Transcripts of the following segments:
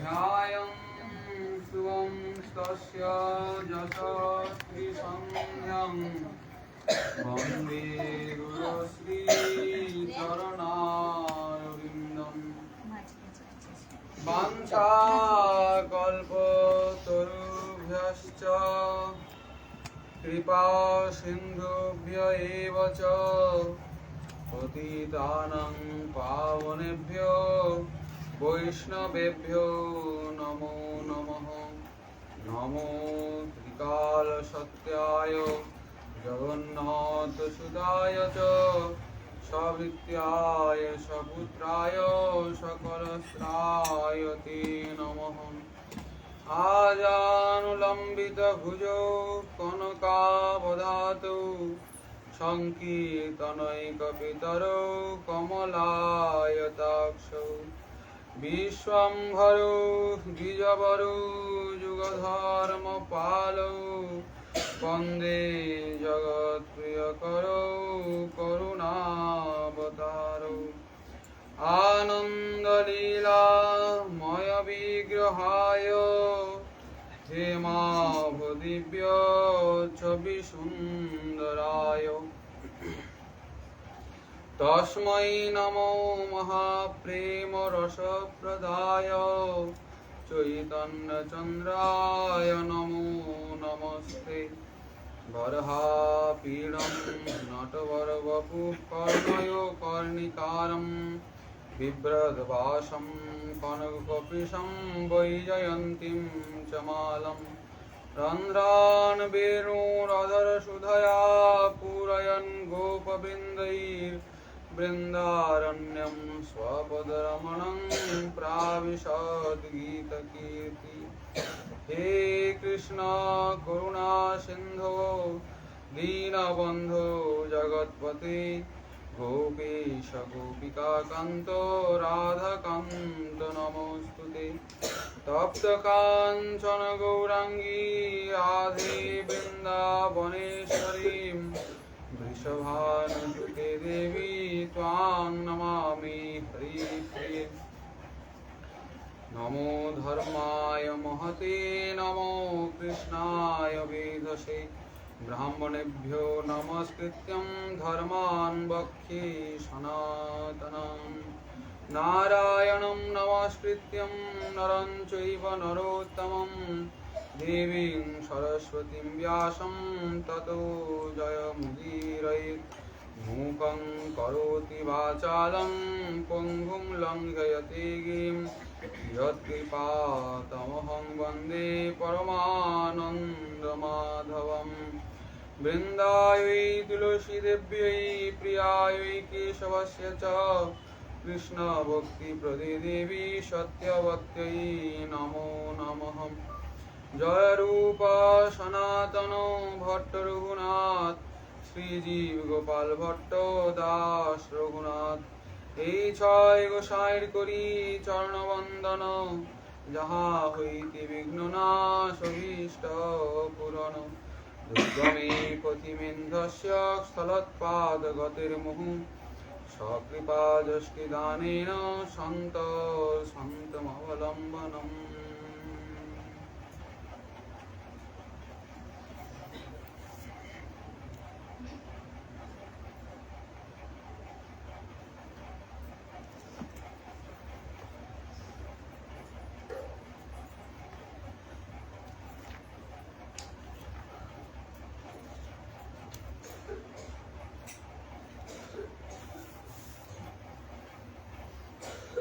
ध्यायं शुभं तस्य यशस्विसंध्यं वन्दे गुरुश्रीचरणारविन्दम् वाञ्छाकल्पतरुभ्यश्च कृपासिन्धुभ्य एव च पतितानां पावनेभ्यो वैष्णवेभ्यो नमो नमः। नमो त्रिकालसत्याय जगन्नाथसुताय च सभृत्याय सपुत्राय सकलश्राय ते नमः। आजानुलम्बितभुजौ कनकावदातौ सङ्कीर्तनैकपितरौ कमलायताक्षौ विश्वम्भरो द्विजवरो युगधर्मपालौ वन्दे जगत्प्रियकरौ करुणावतारौ आनन्दलीलामयविग्रहाय हेमाभदिव्य छविसुन्दराय तस्मै नमो महाप्रेमरसप्रदाय चैतन्यचन्द्राय नमो नमस्ते। वरहापीडं नटवरवपुः कर्णयो कर्णिकारं बिभ्रद्भासं कनककपिशं वैजयन्तीं च मालं रन्ध्रान् वेणुरधरसुधया पूरयन् गोपवृन्दैर्बृन्दारण्यं स्वपदरमणं प्राविशद्गीतकीर्ति। हे कृष्ण करुणा सिन्धो दीनबन्धो जगत्पते गोपेश गोपिकान्त राधाकान्त नमोऽस्तुते। तप्तकाञ्चन गौराङ्गी राधे वृन्दावनेश्वरीं वृषभानुसुते देवी त्वां नमामि हरिप्रिये। नमो धर्माय महते नमो कृष्णाय वेधसे ब्राह्मणेभ्यो नमस्कृत्यं धर्मान् वक्ष्ये सनातनं नारायणं नमस्कृत्यं नरं चैव नरोत्तमं देवीं सरस्वतीं व्यासं ततो जयमुदीरयेत्। मूकं करोति वाचालं पङ्गुं लङ्घयते गिरिं यत्कृपातमहं वन्दे परमानन्दमाधवम्। वृन्दायै तुलसीदेव्यै प्रियायै केशवस्य च कृष्णभक्तिप्रदे देवी सत्यवत्यै नमो नमः। जय रूप सनातन भट्ट रघुनाथ শ্রীজীব গোপাল ভট্ট দাস রঘুনাথ এই ছয় গোসাইর করি চরণবন্দন যাহা হইতে বিঘ্ন নাশ অভীষ্ট পূরণ। দুর্গমে পথিমেন্ধস্য স্থলোৎপাদ গতির মুহু সকৃপা যষ্টি দানেন সন্ত সন্তমবলম্বনম।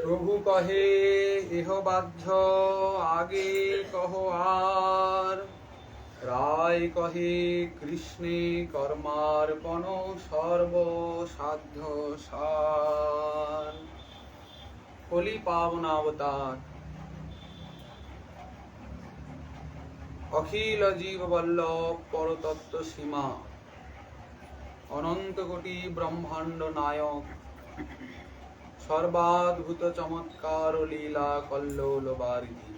প্রভু কহে এহ বাধ্য আগে কহ আর, রায় কহে কৃষ্ণে কর্মার্পণ সর্বসাধ্য সার। কলি পাবনাবতার অখিল জীব বল্লভ পরতত্ত্ব সীমা অনন্ত কোটি ব্রহ্মাণ্ড নায়ক সর্বাদ্ভুত চমৎকার লীলা কল্লোল বারিধি।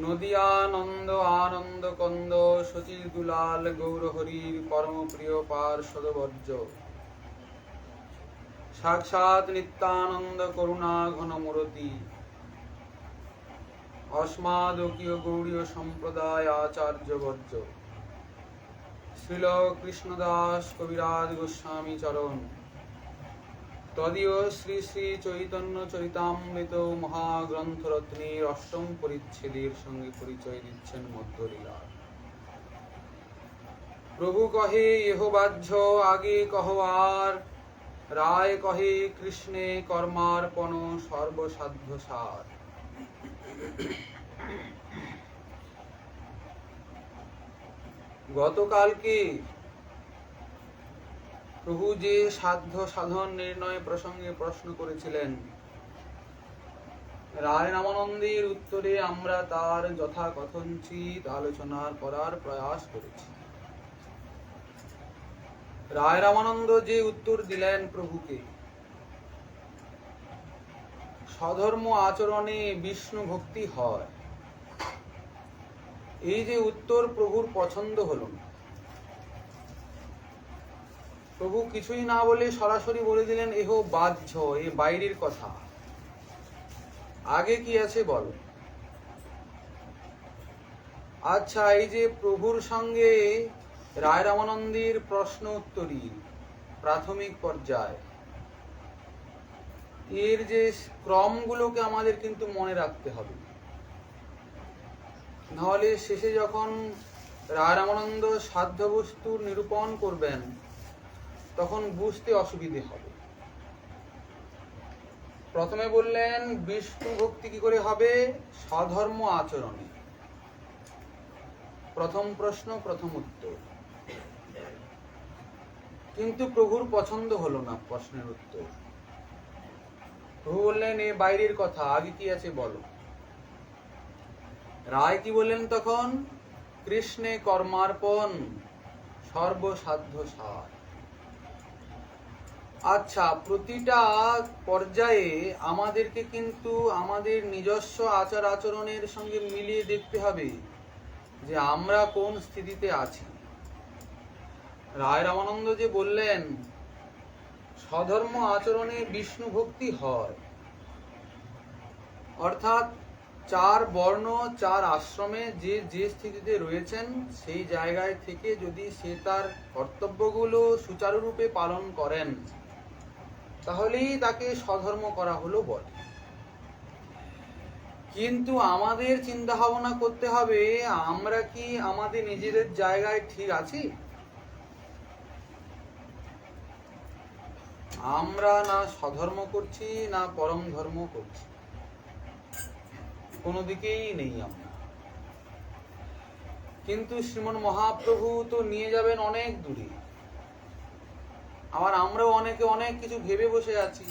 নদিয়ানন্দ আনন্দ কন্দ শচীর দুলাল গৌরহরির পরম প্রিয় পার্শ্বদবর্জ সাক্ষাৎ নিত্যানন্দ করুণা ঘন মূরতি অস্মাদকীয় গৌড়ীয় সম্প্রদায় আচার্য বর্জ শ্রীল কৃষ্ণদাস কবিরাজ গোস্বামী চরণ তদীয় শ্রী শ্রী চৈতন্য চরিতামৃত মহাগ্রন্থরত্নের অষ্টম পরিচ্ছেদের সঙ্গে পরিচয় দিচ্ছেন মধ্যলীলার। প্রভু কহে এহ বাহ্য আগে কহবার, রায় কহে কৃষ্ণে কর্মার্পণ সর্বসাধ্য সার। গতকালকে প্রভু যে সাধ্য সাধন নির্ণয় প্রসঙ্গে প্রশ্ন করেছিলেন, রায় রামানন্দের উত্তরে আমরা তার যথাকথঞ্চিত আলোচনা করার প্রয়াস করেছি। রায় রামানন্দ যে উত্তর দিলেন প্রভুকে, স্বধর্ম আচরণে বিষ্ণু ভক্তি হয়, এই যে উত্তর প্রভুর পছন্দ হল না। প্রভু কিছুই না বলে সরাসরি বলে দিলেন এহ বাহ্য, এ বাইরের কথা, আগে কি আছে বলো। আচ্ছা, এই যে প্রভুর সঙ্গে রায় রামানন্দের প্রশ্ন উত্তরী প্রাথমিক পর্যায়, এর যে ক্রমগুলোকে আমাদের কিন্তু মনে রাখতে হবে, নাহলে শেষে যখন রায় রামানন্দ সাধ্য বস্তুর নিরূপণ করবেন তখন বুঝতে অসুবিধে হবে। প্রথমে বললেন বিষ্ণু ভক্তি কি করে হবে? স্বধর্ম আচরণে। প্রথম প্রশ্ন, প্রথম উত্তর। কিন্তু প্রভুর পছন্দ হলো না প্রশ্নের উত্তর। প্রভু বললেন এ বাইরের কথা, আগে কি আছে বলো। রায় কি বললেন তখন? কৃষ্ণে কর্মার্পণ সর্বসাধ্য সার। আচ্ছা, প্রতিটা পর্যায়ে আমাদেরকে কিন্তু আমাদের নিজস্ব আচার আচরণের সঙ্গে মিলিয়ে দেখতে হবে যে আমরা কোন স্থিতিতে আছি। রায় রামানন্দ যে বললেন স্বধর্ম আচরণে বিষ্ণু ভক্তি হয়, অর্থাৎ চার বর্ণ চার আশ্রমে যে যে স্থিতিতে রয়েছেন সেই জায়গায় থেকে যদি সে তার কর্তব্যগুলো সুচারুরূপে পালন করেন তাহলেই তাকে স্বধর্ম করা হলো বটে। কিন্তু আমাদের চিন্তা ভাবনা করতে হবে আমরা কি আমাদের নিজেদের জায়গায় ঠিক আছি? আমরা না স্বধর্ম করছি না পরম ধর্ম করছি, কোনো দিকেই নেই আমরা। কিন্তু শ্রীমন মহাপ্রভু তো নিয়ে যাবেন অনেক দূরে। আবার আমরাও অনেকে অনেক কিছু ভেবে বসে আছি,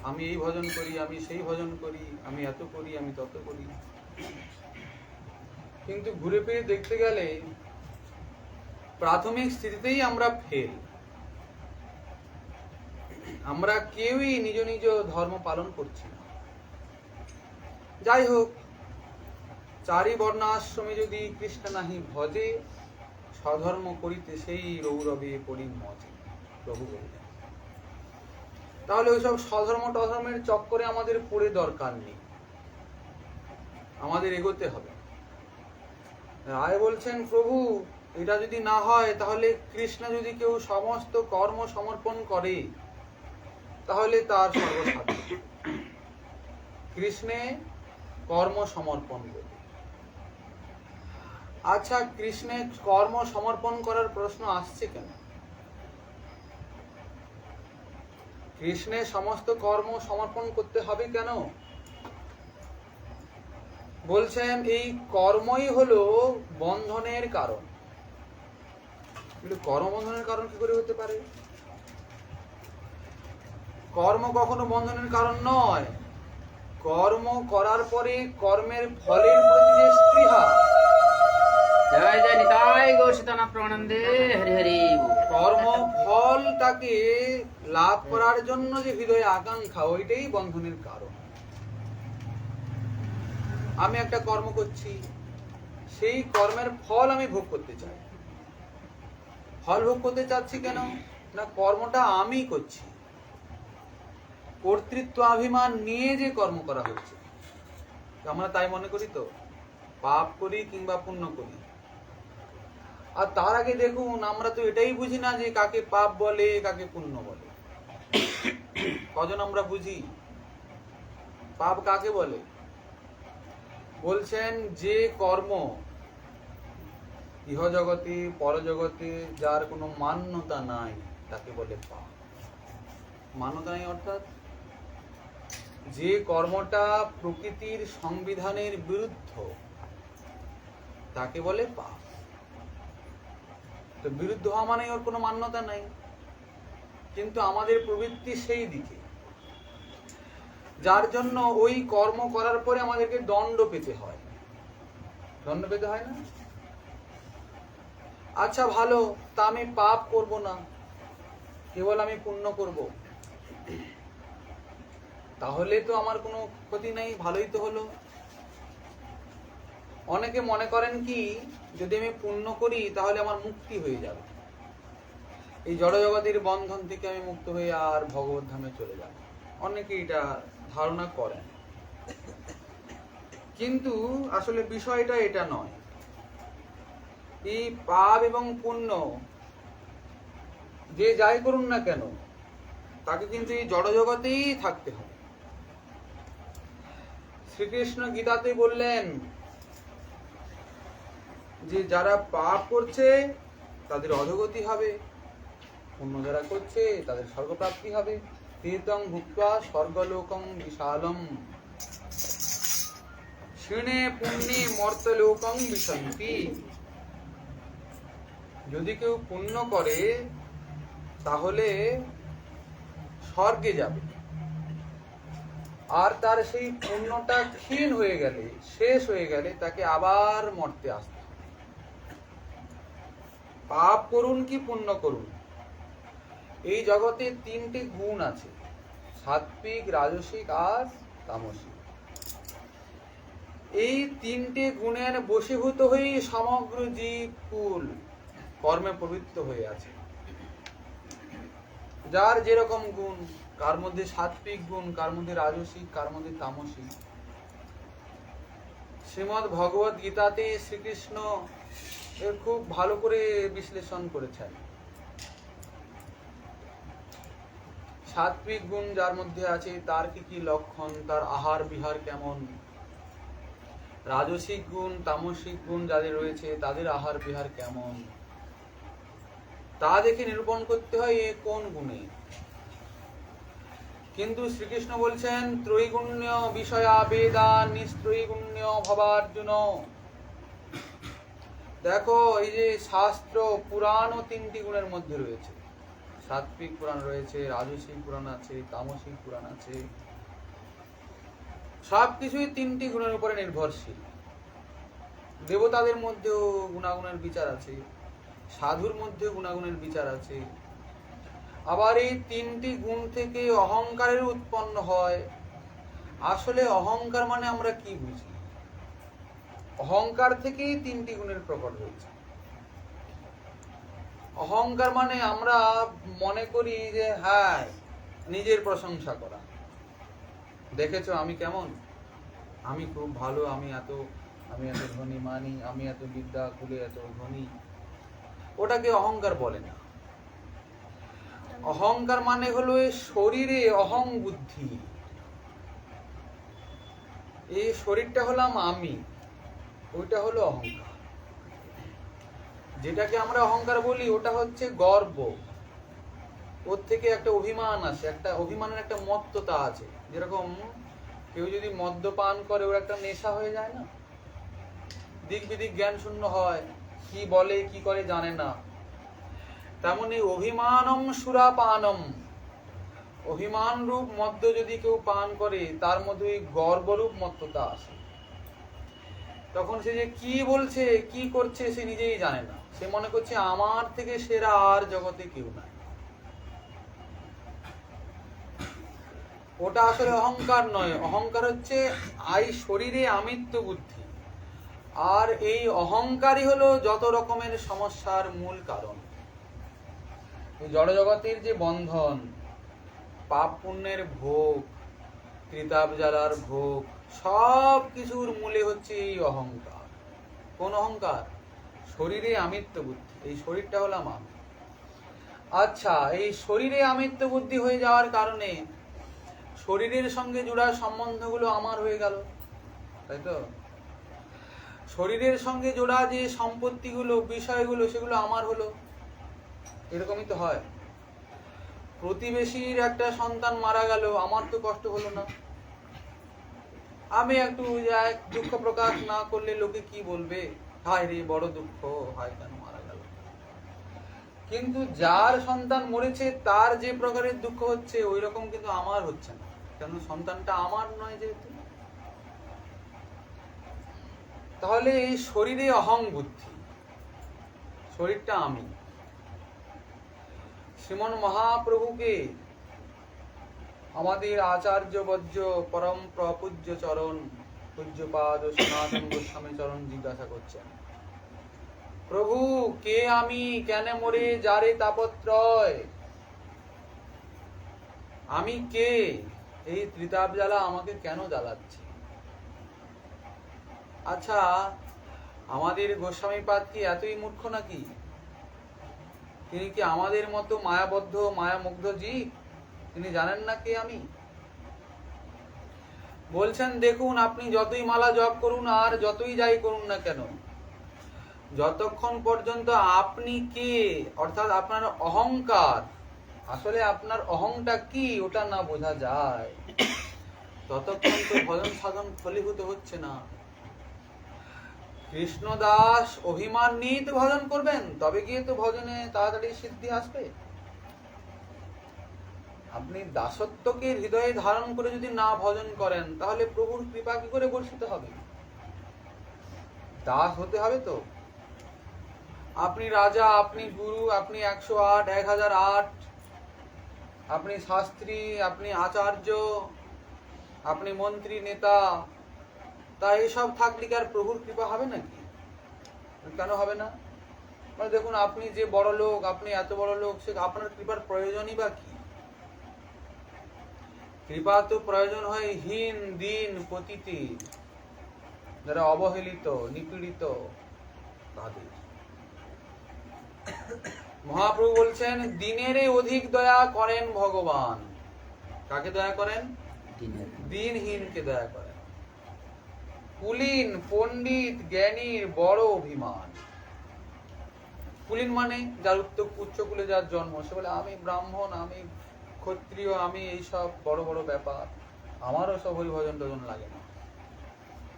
আমি এই ভজন করি, আমি সেই ভজন করি, আমি এত করি, আমি তত করি। কিন্তু ঘুরে ফিরে দেখতে গেলে প্রাথমিক স্থিতিতেই আমরা ফেল। আমরা কেউই নিজ নিজ ধর্ম পালন করছি না। যাই হোক, চারি বর্ণাশ্রমে যদি কৃষ্ণ নাহি ভজে, স্বধর্ম করিতে সেই রৌরবে পড়ি মজে, প্রভু বললেন। তাহলে ওইসব স্বধর্ম টধর্মের চক্করে আমাদের পড়ে দরকার নেই, আমাদের এগোতে হবে। রায় বলছেন প্রভু এটা যদি না হয় তাহলে কৃষ্ণ যদি কেউ সমস্ত কর্ম সমর্পণ করে তাহলে তার সর্বসাধ্য। কৃষ্ণে কর্ম সমর্পণ করে। আচ্ছা, কৃষ্ণে কর্ম সমর্পণ করার প্রশ্ন আসছে কেন? কৃষ্ণে সমস্ত কর্ম সমর্পণ করতে হবে কেন? বলছেন এই কর্মই হলো বন্ধনের কারণ। কর্মবন্ধনের কারণ কি করে হতে পারে? কর্ম কখনো বন্ধনের কারণ নয়। কর্ম করার পরে কর্মের ফলের প্রতি যে স্পৃহা, জয় জয় নিতাই গৌর সীতানাথ প্রণান্দে হরি হরি। কর্ম ফলটাকে লাভ করার জন্য যে হৃদয়ে আকাঙ্ক্ষা, ওইটাই বন্ধনের কারণ। আমি একটা কর্ম করছি, সেই কর্মের ফল আমি ভোগ করতে চাই। ফল ভোগ করতে চাচ্ছি কেন? না কর্মটা আমি করছি, কর্তৃত্ব অভিমান নিয়ে যে কর্ম করা হচ্ছে। আমরা তাই মনে করি তো? পাপ করি কিংবা পুণ্য করি। আর তার আগে দেখুন, আমরা তো এটাই বুঝি না যে কাকে পাপ বলে কাকে পুণ্য বলে। কজন আমরা বুঝি পাপ কাকে বলে? বলছেন যে কর্ম ইহজগতে পরজগতে যার কোনো মান্যতা নাই তাকে বলে পাপ। মান্যতা নাই অর্থাৎ যে কর্মটা প্রকৃতির সংবিধানের বিরুদ্ধ তাকে বলে পাপ। তো বিরুদ্ধ হওয়া মানে ওর কোনো মান্যতা নাই, কিন্তু আমাদের প্রবৃত্তি সেই দিকে, যার জন্য ওই কর্ম করার পরে আমাদেরকে দণ্ড পেতে হয়। দণ্ড পেতে হয় না? আচ্ছা ভালো, তা আমি পাপ করব না, কেবল আমি পুণ্য করব, তাহলে তো আমার কোনো ক্ষতি নেই, ভালোই তো হলো। অনেকে মনে করেন কি, যদি আমি পুণ্য করি তাহলে আমার মুক্তি হয়ে যাবে, এই জড়জগতের বন্ধন থেকে আমি মুক্ত হয়ে আর ভগবত ধামে চলে যাব। অনেকে এটা ধারণা করেন, কিন্তু আসলে বিষয়টা এটা নয়। এই পাপ এবং পুণ্য যে যাই করুন না কেন, তাকে কিন্তু এই জড়জগতেই থাকতে হবে। শ্রীকৃষ্ণ গীতাতে বললেন যে যারা পাপ করছে তাদের অধোগতি হবে, পুণ্য যারা করছে তাদের স্বর্গপ্রাপ্তি হবে। তীর্থং ভুক্ত্বা স্বর্গলোকং বিশালম ক্ষীণে পুণ্যে মর্তলোকং বিশন্তি। যদি কেউ পুণ্য করে তাহলে স্বর্গে যাবে, আর তার সেই পুণ্যটা ক্ষীণ হয়ে গেলে, শেষ হয়ে গেলে তাকে আবার মর্তে আসতে হবে। পাপ করুন কি পুণ্য করুন, এই জগতে তিনটি গুণ আছে, সাত্বিক, রাজসিক আর তামসিক। এই তিনটে গুণের বশীভূত হয়ে সমগ্র জীবকুল কর্মে প্রবৃত্ত হয়ে আছে। যার যেরকম গুণ, কার মধ্যে সাত্বিক গুণ, কার মধ্যে রাজসিক, কার মধ্যে তামসিক। শ্রীমদ্ ভগবত গীতাতে শ্রীকৃষ্ণ এর খুব ভালো করে বিশ্লেষণ করেছেন। সাত্বিক গুণ যার মধ্যে আছে তার কি কি লক্ষণ, তার আহার বিহার কেমন। রাজসিক গুণ, তামসিক গুণ যাদের রয়েছে তাদের আহার বিহার কেমন, তা দেখে নিরূপণ করতে হয় এ কোন গুণে। কিন্তু শ্রীকৃষ্ণ বলছেন ত্রৈগুণ্য বিষয়া বেদা নিস্ত্রৈগুণ্য ভবার্জুন। দেখো, এই যে শাস্ত্র পুরাণও তিনটি গুণের মধ্যে রয়েছে। সাত্বিক পুরাণ রয়েছে, রাজসিক পুরাণ আছে, তামসিক পুরাণ আছে। সবকিছুই তিনটি গুণের উপরে নির্ভরশীল। দেবতাদের মধ্যেও গুণাগুণের বিচার আছে, সাধুর মধ্যে গুণাগুণের বিচার আছে। আবার এই তিনটি গুণ থেকে অহংকারের উৎপন্ন হয়। আসলে অহংকার মানে আমরা কি বুঝি? অহংকার থেকেই তিনটি গুণের প্রকট হয়েছে। অহংকার মানে আমরা মনে করি যে হ্যাঁ, নিজের প্রশংসা করা। দেখেছো আমি কেমন, আমি খুব ভালো, আমি এত ধনী মানি, আমি এত বিদ্যা কুলে এত ধনী। ওটাকে অহংকার বলে না। অহংকার মানে হলো এই শরীরে অহং বুদ্ধি। এই শরীরটা হলাম আমি, ওইটা হলো অহংকার। যেটাকে আমরা অহংকার বলি ওটা হচ্ছে গর্ব। ওর থেকে একটা অভিমান আছে, একটা অভিমানের একটা মত্ততা আছে। যেরকম কেউ যদি মদ্যপান করে ওর একটা নেশা হয়ে যায় না, দিক বিদিক জ্ঞান শূন্য হয়, কি বলে কি করে জানে না। তেমনি অভিমানম সুরাপানম, অভিমান রূপ মদ্য যদি কেউ পান করে তার মধ্যে ওই গর্বরূপ মত্ততা আসে। তখন সে যে কি বলছে কি করছে সে নিজেই জানে না, সে মনে করছে আমার থেকে সেরা আর জগতে কেউ নাই। ওটা আসলে অহংকার নয়। অহংকার হচ্ছে এই শরীরে আমিত্ব বুদ্ধি। আর এই অহংকারই হলো যত রকমের সমস্যার মূল কারণ। জড়জগতের যে বন্ধন, পাপ পুণ্যের ভোগ, ত্রিতাপ জ্বালার ভোগ, সব কিছুর মূলে হচ্ছে এই অহংকার। কোন অহংকার? শরীরে আমিত্ব বুদ্ধি। এই শরীরটা হলাম আমি। আচ্ছা, এই শরীরে আমিত্ব বুদ্ধি হয়ে যাওয়ার কারণে শরীরের সঙ্গে জোড়া সম্বন্ধগুলো আমার হয়ে গেল, তাই তো? শরীরের সঙ্গে জোড়া যে সম্পত্তিগুলো, বিষয়গুলো, সেগুলো আমার হলো। এরকমই তো হয়। প্রতিবেশীর একটা সন্তান মারা গেল, আমার তো কষ্ট হলো না। আমি একটু দুঃখ প্রকাশ না করলে লোকে কি বলবে, হায় রে বড় দুঃখ, হায় কেন মারা গেল। কিন্তু যার সন্তান মরেছে তার যে প্রকারের দুঃখ হচ্ছে ওই রকম কিন্তু আমার হচ্ছে না, কেন? সন্তানটা আমার নয় যেহেতু। তাহলে এই শরীরে অহং বুদ্ধি, শরীরটা আমি। শ্রীমন মহাপ্রভুকে আমাদের আচার্য বজ্র পরম প্রপূজ্য চরণ পূজ্যপাদ ও সনাতন গোস্বামী চরণ জিজ্ঞাসা করছেন, প্রভু কে আমি, কেন মরে যারে তাপত্রয়? আমি কে? এই ত্রিতাপ জ্বালা আমাকে কেন জ্বালাচ্ছে? আচ্ছা, আমাদের গোস্বামীপাদ কি এতই মূর্খ নাকি? তিনি কি আমাদের মতো মায়াবদ্ধ মায়ামুগ্ধ জীব? তিনি জানেন না কে আমি? বলছেন, দেখুন আপনি যতই মালা জপ করুন আর যতই যাই করুন না কেন, যতক্ষণ পর্যন্ত আপনি কে অর্থাৎ আপনার অহংকার, আসলে আপনার অহংটা কি ওটা না বোঝা যায়, ততক্ষণ তো ভজন সাধন ফলীভূত হচ্ছে না। কৃষ্ণদাস অভিমান নিয়ে তো ভজন করবেন, তবে গিয়ে তো ভজনে তাড়াতাড়ি সিদ্ধি আসবে। আপনি দাসত্বকে হৃদয়ে ধারণ করে যদি না ভজন করেন, তাহলে প্রভুর কৃপা কি করে বর্ষিত হবে? দাস হতে হবে তো। আপনি রাজা, আপনি গুরু, আপনি 108, 1008, আপনি শাস্ত্রী, আপনি আচার্য, আপনি মন্ত্রী, নেতা, তা এইসব থাকলে কি আর প্রভুর কৃপা হবে নাকি? কেন হবে না? মানে দেখুন, আপনি যে বড় লোক, আপনি এত বড় লোক, সে আপনার কৃপার প্রয়োজনই বা কি? কৃপা তো প্রয়োজন হয় হীন দীন পতিতি, যারা অবহেলিত নিপীড়িত তাদের। মহাপ্রভু বলছেন, দিনের অধিক দয়া করেন ভগবান। কাকে দয়া করেন? দিনহীনকে দয়া করেন। কুলীন পণ্ডিত জ্ঞানীর বড় অভিমান। কুলীন মানে যার উচ্চ কুলে যার জন্ম, সে বলে আমি ব্রাহ্মণ, আমি ক্ষত্রিয়, আমি এইসব বড় বড় ব্যাপার, আমারও সব হরি ভজন টজন লাগে না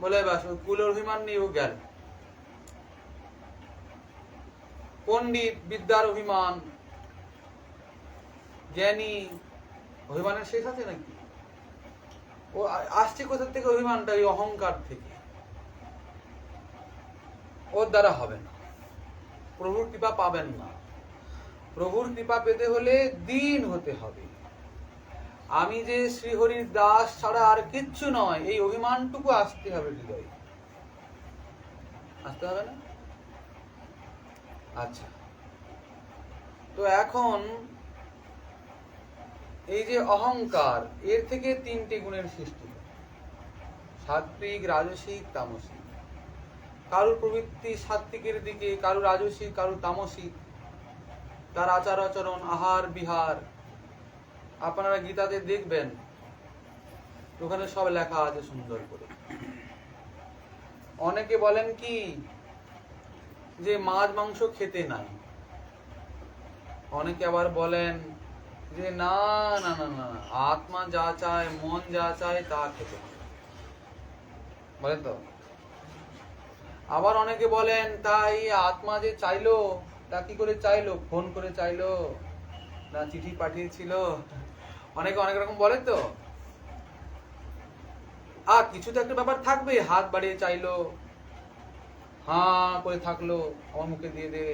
বলে বাস, কুলের অভিমান নিয়ে ও গেল। পণ্ডিত বিদ্যার অভিমান, জ্ঞানী, অভিমানের শেষ আছে নাকি? ও আসছে কোথা থেকে অভিমানটা? এই অহংকার থেকে। ওর দ্বারা হবে না, প্রভুর কৃপা পাবেন না। প্রভুর কৃপা পেতে হলে দীন হতে হবে। আমি যে শ্রীহরির দাস ছাড়া আর কিচ্ছু নয়, এই অভিমানটুকু আসতে হবে হৃদয়ে। আসতে হবে না? আচ্ছা, তো এখন এই যে অহংকার, এর থেকে তিনটি গুণের সৃষ্টি, সাত্বিক, রাজসিক, তামসিক। কারুর প্রবৃত্তি সাত্বিকের দিকে, কারু রাজসিক, কারু তামসিক। তার আচার আচরণ, আহার বিহার, আপনারা গীতাতে দেখবেন ওখানে সব লেখা আছে সুন্দর করে। অনেকে বলেন কি যে মাছ মাংস খেতে নাই, অনেকে আবার বলেন যে না না না না, আত্মা যা চায়, মন যা চায় তা খেতে হবে, বলেন তো। আবার অনেকে বলেন তাই আত্মা যে চাইলো, তা কি করে চাইলো? ফোন করে চাইলো না চিঠি পাঠিয়েছিল? অনেকে অনেক রকম বলে তো। আর কিছু তো একটা ব্যাপার থাকবে, হাত বাড়িয়ে চাইলো, হাঁ করে থাকলো, আমার মুখে দিয়ে দে,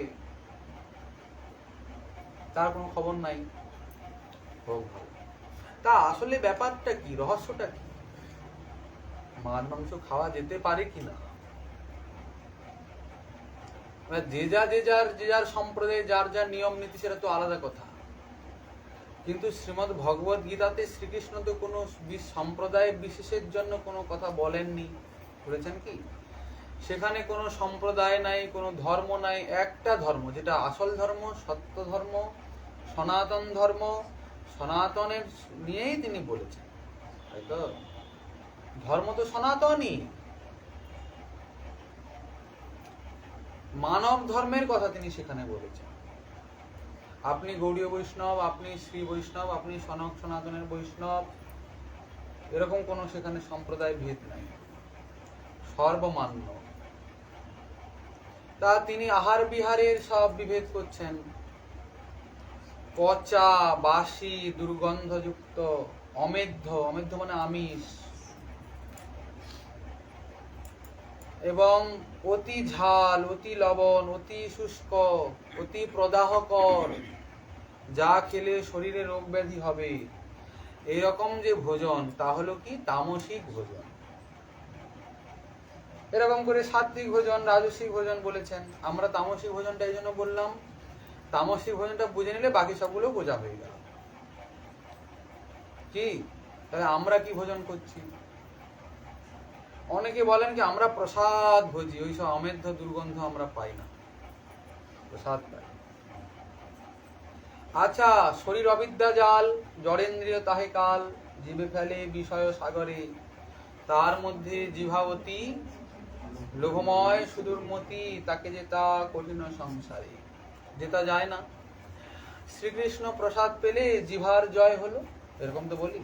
তার কোনো খবর নাই। তা আসলে ব্যাপারটা কি, রহস্যটা কি? মাছ মাংস খাওয়া যেতে পারে কিনা? যে যার সম্প্রদায়ে যার যার নিয়ম নীতি, সেটা তো আলাদা কথা। কিন্তু শ্রীমদ্ ভগবত গীতাতে শ্রীকৃষ্ণ তো কোনো সম্প্রদায় বিশেষের জন্য কোনো কথা বলেননি, বলেছেন কি সেখানে কোনো সম্প্রদায় নাই, কোনো ধর্ম নাই, একটা ধর্ম, যেটা আসল ধর্ম, সত্য ধর্ম, সনাতন ধর্ম, সনাতনের নিয়েই তিনি বলেছেন, তাই তো? ধর্ম তো সনাতনই। মানব ধর্মের কথা তিনি সেখানে বলেছেন। আপনি গৌড়ীয় বৈষ্ণব, আপনি শ্রী বৈষ্ণব, আপনি সনাতনের বৈষ্ণব, এরকম কোনো সেখানে সম্প্রদায় ভেদ নাই, সর্বমান্য। তা তিনি আহার বিহারের সব বিভেদ করছেন। পচা, বাসি, দুর্গন্ধযুক্ত, অমেধ্য, অমেধ্য মানে আমিষ, এবং অতি ঝাল, অতি লবণ, অতি শুষ্ক, অতি প্রদাহকর, যা খেলে শরীরে রোগ ব্যাধি হবে, এরকম যে ভোজন, তা হলো কি তামসিক ভোজন। এরকম করে সাত্বিক ভোজন, রাজসিক ভোজন বলেছেন। আমরা তামসিক ভোজনটা এই জন্য বললাম, তামসিক ভোজনটা বুঝে নিলে বাকি সবগুলো বোঝা হয়ে গেল। কি তাহলে আমরা কি ভোজন করছি? অনেকে বলেন কি আমরা প্রসাদ ভোজি, ওইসব অমেধ্য দুর্গন্ধ আমরা পাই না, প্রসাদ পাই। আচ্ছা, শরীর অবিদ্যা জাল, জড়েন্দ্রিয় তাহে কাল, জীবে ফেলে বিষয় সাগরে, তার মধ্যে জিভাবতী লোভময় সুদূরমতি, তাকে যেতা কঠিন সংসারে, যেতা যায় না। শ্রীকৃষ্ণ প্রসাদ পেলে জিভার জয় হলো, এরকম তো বলি।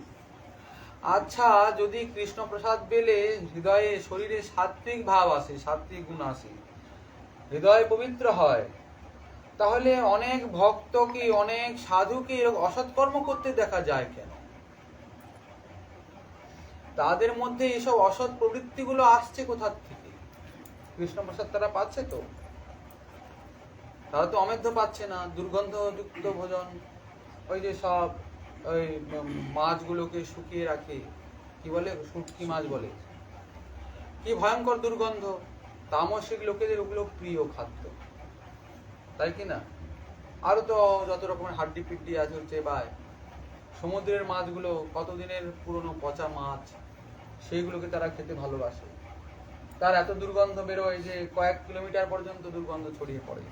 আচ্ছা, যদি কৃষ্ণ প্রসাদ পেলে হৃদয়ে শরীরে সাত্বিক ভাব আসে, সাত্বিক গুণ আসে, হৃদয় পবিত্র হয়, তাহলে অনেক ভক্তকে, অনেক সাধুকে এরকম অসৎকর্ম করতে দেখা যায় কেন? তাদের মধ্যে এসব অসৎ প্রবৃত্তিগুলো আসছে কোথা থেকে? কৃষ্ণ প্রসাদ তারা পাচ্ছে তো? তারা তো অমেধ্য পাচ্ছে না, দুর্গন্ধযুক্ত ভোজন, ওই যে সব ওই মাছগুলোকে শুকিয়ে রাখে, কি বলে, শুটকি মাছ বলে, কি ভয়ঙ্কর দুর্গন্ধ। তামসিক লোকেদের ওগুলো প্রিয় খাদ্য, তাই কি না? আরো তো যত রকমের হাড্ডি পিড্ডি আছে, হচ্ছে বা সমুদ্রের মাছগুলো কতদিনের পুরনো পচা মাছ, সেইগুলোকে তারা খেতে ভালোবাসে। তার এত দুর্গন্ধ বেরোয় যে কয়েক কিলোমিটার পর্যন্ত দুর্গন্ধ ছড়িয়ে পড়ে।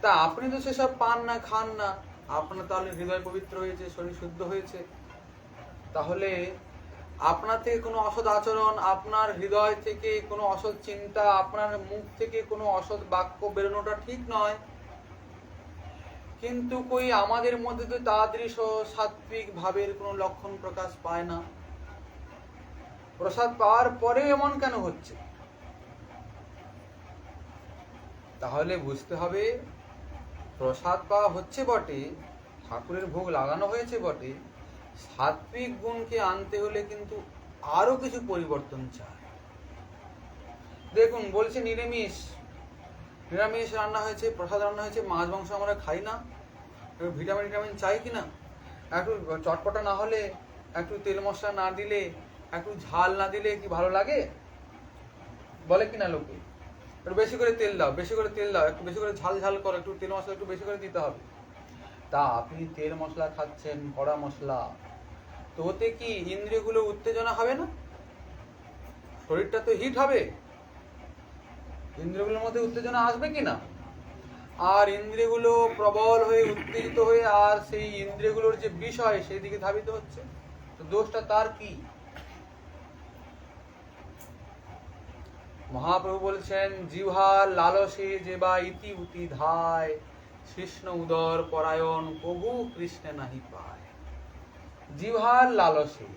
তা আপনি তো সেসব পান না, খান না, আপনার তাহলে হৃদয় পবিত্র হয়েছে, শরীর শুদ্ধ হয়েছে, তাহলে আপনার থেকে কোনো অসৎ আচরণ, আপনার হৃদয় থেকে কোনো অসৎ চিন্তা, আপনার মুখ থেকে কোনো অসৎ বাক্য বেরোনোটা ঠিক নয়। কিন্তু কই আমাদের মধ্যে তো তাদৃশ সাত্বিক ভাবের কোনো লক্ষণ প্রকাশ পায় না। প্রসাদ পাওয়ার পরে এমন কেন হচ্ছে? তাহলে বুঝতে হবে, প্রসাদ পাওয়া হচ্ছে বটে, ঠাকুরের ভোগ লাগানো হয়েছে বটে, সাত্বিক গুণকে আনতে হলে কিন্তু আরো কিছু পরিবর্তন চাই। দেখুন, বলছে নিরামিষ, নিরামিষ রান্না হয়েছে, প্রসাদ রান্না হয়েছে, মাছ মাংস আমরা খাই না, ভিটামিন ভিটামিন চাই কিনা? একটু চটপটা না হলে, একটু তেল মশলা না দিলে, একটু ঝাল না দিলে কি ভালো লাগে? বলে কিনা লোকে? একটু বেশি করে তেল দাও, বেশি করে তেল দাও, একটু বেশি করে ঝাল ঝাল করো, একটু তেল মশলা একটু বেশি করে দিতে হবে। তা আপনি তেল মশলা খাচ্ছেন, কড়া মশলা, তো ওতে কি ইন্দ্রিয়গুলো উত্তেজনা হবে না? শরীরটা তো হিট হবে, ইন্দ্রিয়গুলোর মধ্যে উত্তেজনা আসবে কিনা? আর ইন্দ্রিয়গুলো প্রবল হয়ে, উত্তেজিত হয়ে, আর সেই ইন্দ্রিয়গুলোর যে বিষয় সেই দিকে ধাবিত হচ্ছে, তো দোষটা তার কি? মহাপ্রভু বলছেন, জিহ্বার লালসে যে বা ইতি উতি ধায়, কৃষ্ণ উদর পরায়ণ প্রভু কৃষ্ণে নাহি পায়। জিহ্বার লালসে,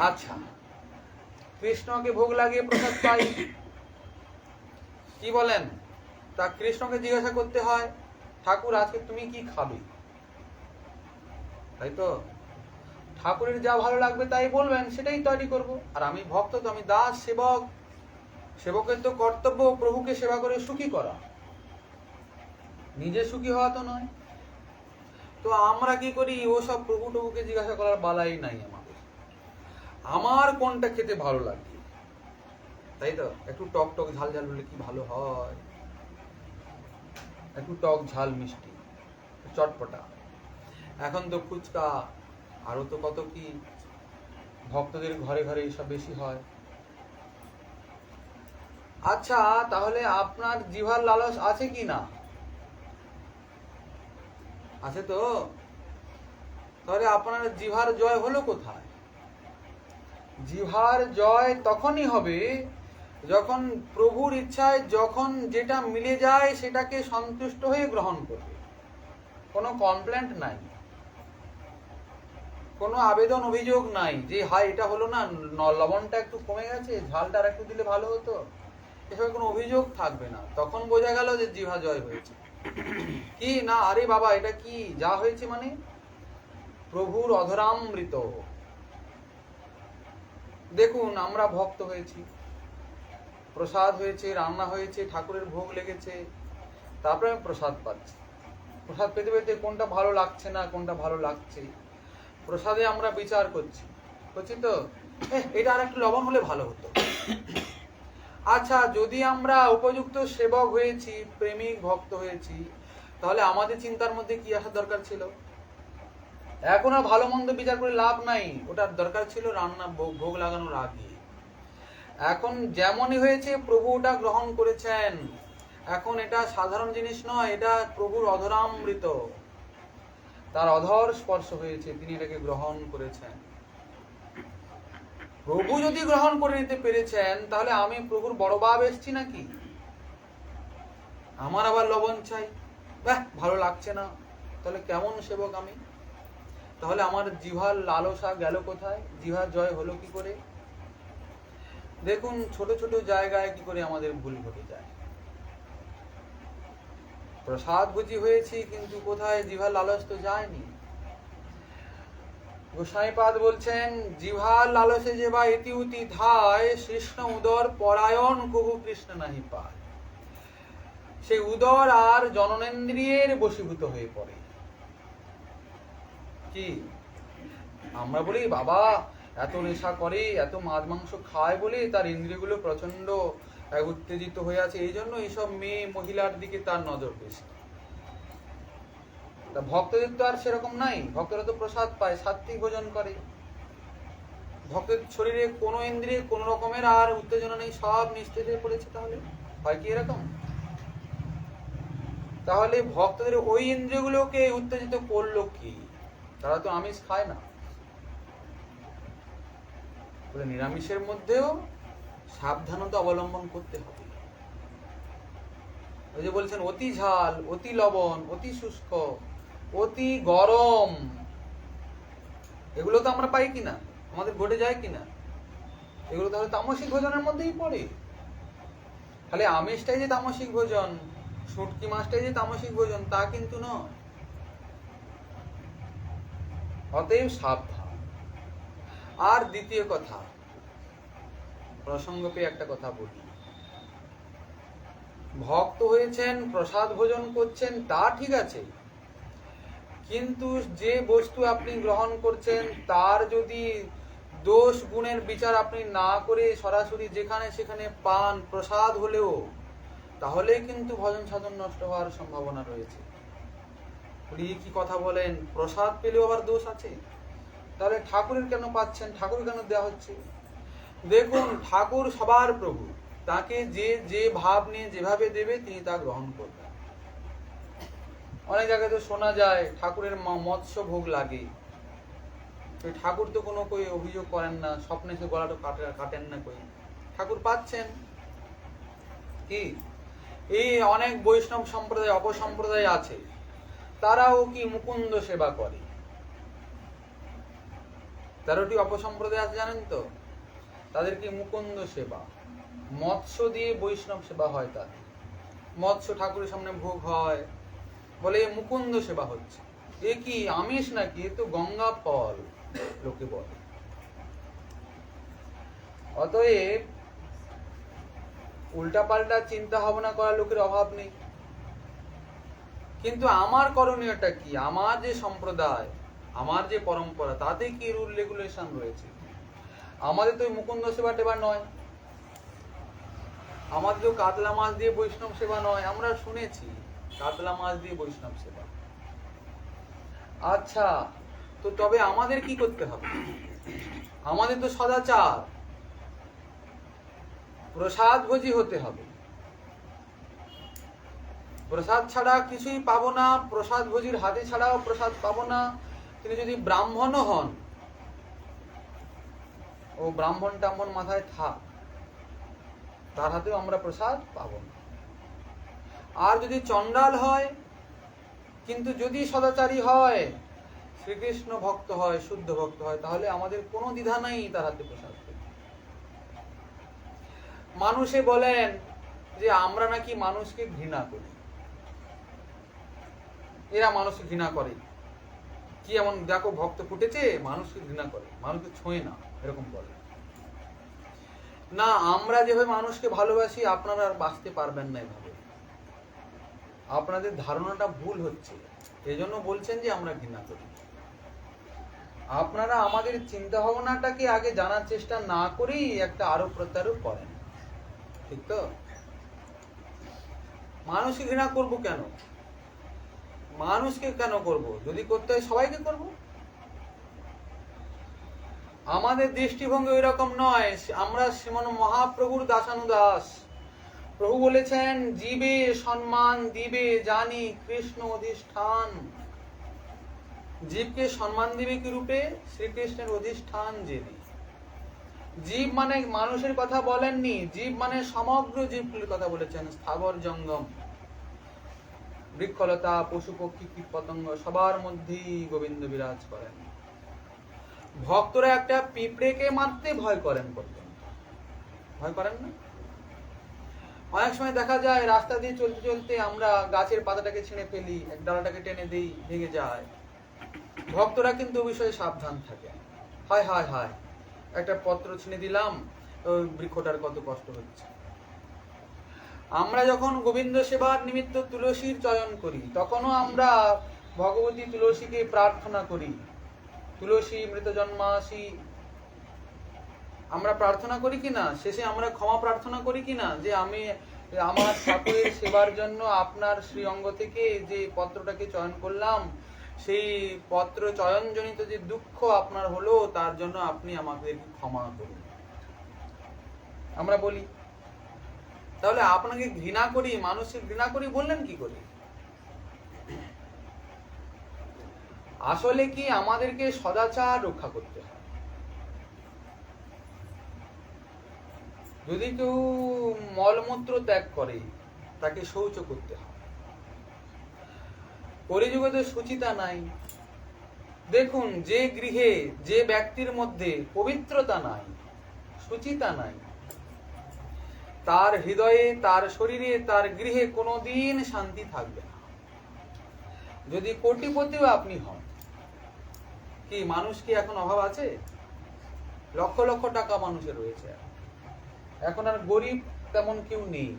আচ্ছা, কৃষ্ণকে ভোগ লাগিয়ে প্রসাদ পাই, কি বলেন? তা কৃষ্ণকে জিজ্ঞাসা করতে হয়, ঠাকুর আজকে তুমি কি খাবে, তাই তো? ঠাকুরের যা ভালো লাগবে তাই বলবেন, সেটাই তৈরি করব। আর আমি ভক্ত, তো আমি দাস, সেবক, সেবকের তো কর্তব্য প্রভুকে সেবা করে সুখী করা, নিজে সুখী হওয়া তো নয়। তো আমরা কি করি, ও সব প্রভু টভুকে জিজ্ঞাসা করার বালাই নাই আমাদের, আমার কোনটা খেতে ভালো লাগে, তাই তো? একটু টক টক ঝাল ঝাল হলে কি ভালো হয়, একটু টক ঝাল মিষ্টি চটপটা, এখন তো ফুচকা, আরো তো কত কি, ভক্তদের ঘরে ঘরে এইসব বেশি হয়। আচ্ছা, তাহলে আপনার জিহ্বার লালস আছে কি না? আছে তো? তাহলে আপনার জিহ্বার জয় হলো কোথায়? জিহ্বার জয় তখনই হবে যখন প্রভুর ইচ্ছায় যখন যেটা মিলে যায় সেটাকে সন্তুষ্ট হয়ে গ্রহণ করবে। কোনো কমপ্লেন্ট নাই, কোনো আবেদন অভিযোগ নাই যে হাই এটা হলো না, লবণটা একটু কমে গেছে, ঝালটা আর একটু দিলে ভালো হতো, এসব কোনো অভিযোগ থাকবে না। তখন বোঝা গেল যে জিহ্বা জয় হয়েছে। কি না, আরে বাবা এটা কি যা হয়েছে, মানে প্রভুর অধরামৃত। দেখুন, আমরা ভক্ত হয়েছি, প্রসাদ হয়েছে, রান্না হয়েছে, ঠাকুরের ভোগ লেগেছে, তারপরে আমি প্রসাদ পাচ্ছি। প্রসাদ পেতে পেতে কোনটা ভালো লাগছে না, কোনটা ভালো লাগছে, প্রসাদে আমরা বিচার করছি তো এটা আর একটু লবণ হলে ভালো হতো। আচ্ছা, যদি আমরা উপযুক্ত সেবক হয়েছি, প্রেমিক ভক্ত হয়েছি, তাহলে আমাদের চিন্তার মধ্যে কি আসার দরকার ছিল? এখন আর ভালো মন্দ বিচার করে লাভ নাই, ওটার দরকার ছিল রান্না ভোগ লাগানোর আগে। এখন যেমনই হয়েছে প্রভু ওটা গ্রহণ করেছেন। এখন এটা সাধারণ জিনিস নয়, এটা প্রভুর অধরামৃত, তার অধর স্পর্শ হয়েছে, তিনি এটাকে গ্রহণ করেছেন। প্রভু যদি গ্রহণ করে নিতে পেরেছেন, তাহলে আমি প্রভুর বড় বাব এসছি নাকি? আমার আবার লবণ চাই, বাহ ভালো লাগছে না, তাহলে কেমন সেবক আমি? তাহলে আমার জিহ্বার লালসা গেল কোথায়? জিহ্বার জয় হলো কি করে? দেখুন, ছোট ছোট জায়গায় কি করে আমাদের ভুল ঘটে যায়। প্রসাদ ভুজি হয়েছি, কিন্তু কোথায় জিহ্বার লালস তো যায়নি। গোসাইপাদ বলছেন, জিহ্বার লালসে যে বা ইতি উতি ধায়, কৃষ্ণ উদর পরায়ণ কবু কৃষ্ণ নাহি পায়। সেই উদর আর জননেন্দ্রিয়ের বশীভূত হয়ে পড়ে। কি আমরা বলি বাবা এত নেশা করে, এত মাছ মাংস খায় বলে তার ইন্দ্রিয়গুলো প্রচন্ড উত্তেজিত হয়ে আছে, এই জন্য এইসব মেয়ে মহিলার দিকে তার নজর বেশি। তা ভক্তদের তো আর সেরকম নাই, ভক্তরা তো প্রসাদ পায়, সাত্বিক ভোজন করে, ভক্তের শরীরে কোনো ইন্দ্রিয়ে কোন রকমের আর উত্তেজনা নেই, সব নিস্তেজ হয়ে পড়েছে। তাহলে হয় কি এরকম? তাহলে ভক্তদের ওই ইন্দ্রিয়গুলোকে উত্তেজিত করলো কি? তারা তো আমিষ খায় না। বলে নিরামিষের মধ্যেও সাবধানতা অবলম্বন করতে হবে। ওই যে বলছেন অতি ঝাল, অতি লবণ, অতি শুষ্ক, অতি গরম, এগুলো তো আমরা পাই কিনা, আমাদের ঘটে যায় কিনা? এগুলো তাহলে তামসিক ভোজনের মধ্যেই পড়ে। তাহলে আমিষটাই যে তামসিক ভোজন, শুটকি মাছটাই যে তামসিক ভোজন, তা কিন্তু নয়। অতএব সাবধান। আর দ্বিতীয় কথা, প্রসঙ্গ পেয়ে একটা কথা বলি। ভক্ত হয়েছেন, প্রসাদ ভোজন করছেন, তা ঠিক আছে, কিন্তু যে বস্তু আপনি গ্রহণ করছেন তার যদি দোষ গুণের বিচার আপনি না করে সরাসরি যেখানে সেখানে পান, প্রসাদ হলেও, তাহলে কিন্তু ভজন সাধন নষ্ট হওয়ার সম্ভাবনা রয়েছে। কি কথা বলেন, প্রসাদ পেলেও আবার দোষ আছে? তাহলে ঠাকুরের কেন পাচ্ছেন, ঠাকুর কেন দেওয়া হচ্ছে? দেখুন, ঠাকুর সবার প্রভু, তাকে যে যে ভাব নিয়ে যেভাবে দেবে তিনি তা গ্রহণ করবেন। অনেক জায়গায় তো শোনা যায় ঠাকুরের মৎস্য ভোগ লাগে, ঠাকুর তো কোনো কই অভিযোগ করেন না, স্বপ্নে সে গলাটা কাটেন না, কই ঠাকুর পাচ্ছেন। কি এই অনেক বৈষ্ণব সম্প্রদায়, অপসম্প্রদায় আছে, তারাও কি মুকুন্দ সেবা করে। 13টি অপসম্প্রদায় আছে জানেন তো, তাদের কি মুকুন্দ সেবা, মৎস্য দিয়ে বৈষ্ণব সেবা হয়। তাদের মৎস্য ঠাকুরের সামনে ভোগ হয়, বলে মুকুন্দ সেবা হচ্ছে। এ কি আমিষ নাকি? এ তো গঙ্গা ফল, লোকে বলে। অতএব উল্টাপাল্টা চিন্তা ভাবনা করার লোকের অভাব নেই। কিন্তু আমার করণীয়টা কি? আমার যে সম্প্রদায়, আমার যে পরম্পরা, তাতে কি রুল রেগুলেশন রয়েছে? আমাদের তো মুকুন্দ সেবা টেবা নয়, আমাদের তো কাতলা মাছ দিয়ে বৈষ্ণব সেবা নয়। আমরা শুনেছি কাতলা মাছ দিয়ে বৈষ্ণব সেবা। আচ্ছা, তো তবে আমাদের কি করতে হবে? আমাদের তো সদাচার, প্রসাদ ভোজি হতে হবে। প্রসাদ ছাড়া কিছুই পাবো না, প্রসাদ ভোজির হাতে ছাড়াও প্রসাদ পাবো না। তিনি যদি ব্রাহ্মণও হন, ও ব্রাহ্মণ টাম্মন মাথায় থাক, তার হাতেও আমরা প্রসাদ পাবো না। আর যদি চণ্ডাল হয়, কিন্তু যদি সদাচারী হয়, শ্রীকৃষ্ণ ভক্ত হয়, শুদ্ধ ভক্ত হয়, তাহলে আমাদের কোনো দ্বিধা নাই তার হাতে প্রসাদ পেতে। মানুষে বলেন যে আমরা নাকি মানুষকে ঘৃণা করি, এরা মানুষকে ঘৃণা করে, কি এমন দেখো ভক্ত ফুটেছে, মানুষকে ঘৃণা করে, মানুষকে ছোঁয় না, এরকম বলে। না, আমরা যেভাবে মানুষকে ভালোবাসি আপনারা আর বাঁচতে পারবেন না এভাবে। আপনাদের ধারণাটা ভুল হচ্ছে, এজন্য বলছেন যে আমরা ঘৃণা করি। আপনারা আমাদের চিন্তা ভাবনাটাকে আগে জানার চেষ্টা না করেই একটা আরোপ প্রত্যারোপ করেন, ঠিক তো? মানুষকে ঘৃণা করব কেন? মানুষকে কেন করব? যদি করতে হয় সবাইকে করব। আমাদের দৃষ্টিভঙ্গি ওই রকম নয়। আমরা শ্রীমন মহাপ্রভুর দাসানুদাস। প্রভু বলেছেন, জীবে সম্মান দিবে জানি কৃষ্ণ অধিষ্ঠান। জীবকে সম্মান দিবে কি রূপে? শ্রীকৃষ্ণের অধিষ্ঠান জেনে। জীব মানে মানুষের কথা বলেননি, জীব মানে সমগ্র জীবগুলির কথা বলেছেন। স্থাবর জঙ্গম, বৃক্ষলতা, পশু পক্ষী, কীট পতঙ্গ, সবার মধ্যেই গোবিন্দ বিরাজ করেন। ভক্তরা একটা পিঁপড়েকে মারতে ভয় করেন, ভয় করেন না? অনেক সময় দেখা যায় রাস্তা দিয়ে চলতে চলতে আমরা গাছের পাতাটাকে ছিঁড়ে ফেলি, এক ডালাটাকে টেনে দিই, ভেঙে যায়। ভক্তরা কিন্তু ওই বিষয়ে সাবধান থাকে। হায় হায় হায়, একটা পত্র ছিঁড়ে দিলাম, ওই বৃক্ষটার কত কষ্ট হচ্ছে। আমরা যখন গোবিন্দ সেবার নিমিত্ত তুলসীর চয়ন করি, তখনও আমরা ভগবতী তুলসীকে প্রার্থনা করি। তুলসী মৃত জন্মাসি, আমরা প্রার্থনা করি কিনা? শেষে আমরা ক্ষমা প্রার্থনা করি কিনা, যে আমি আমার ঠাকুরের সেবার জন্য আপনার শ্রী অঙ্গ থেকে যে পত্রটাকে চয়ন করলাম, সেই পত্র চয়নজনিত যে দুঃখ আপনার হলো, তার জন্য আপনি আমাদের ক্ষমা করুন, আমরা বলি। তাহলে আপনাকে ঘৃণা করি, মানুষকে ঘৃণা করি বললেন কি করে? আসলে কি আমাদেরকে সদাচার রক্ষা করতে হয়। যদি কেউ মলমূত্র ত্যাগ করে, তাকে শৌচ করতে হয়। কলিযুগে তো শুচিতা নাই। দেখুন, যে গৃহে, যে ব্যক্তির মধ্যে পবিত্রতা নাই, শুচিতা নাই, তার হৃদয়ে, তার শরীরে, তার গৃহে কোনোদিন শান্তি থাকবে না। যদি কোটিপতিও আপনি হন, কি মানুষ কি এখন অভাব আছে? লক্ষ লক্ষ টাকা মানুষের রয়েছে, এখন আর গরিব তেমন কেউ নেই।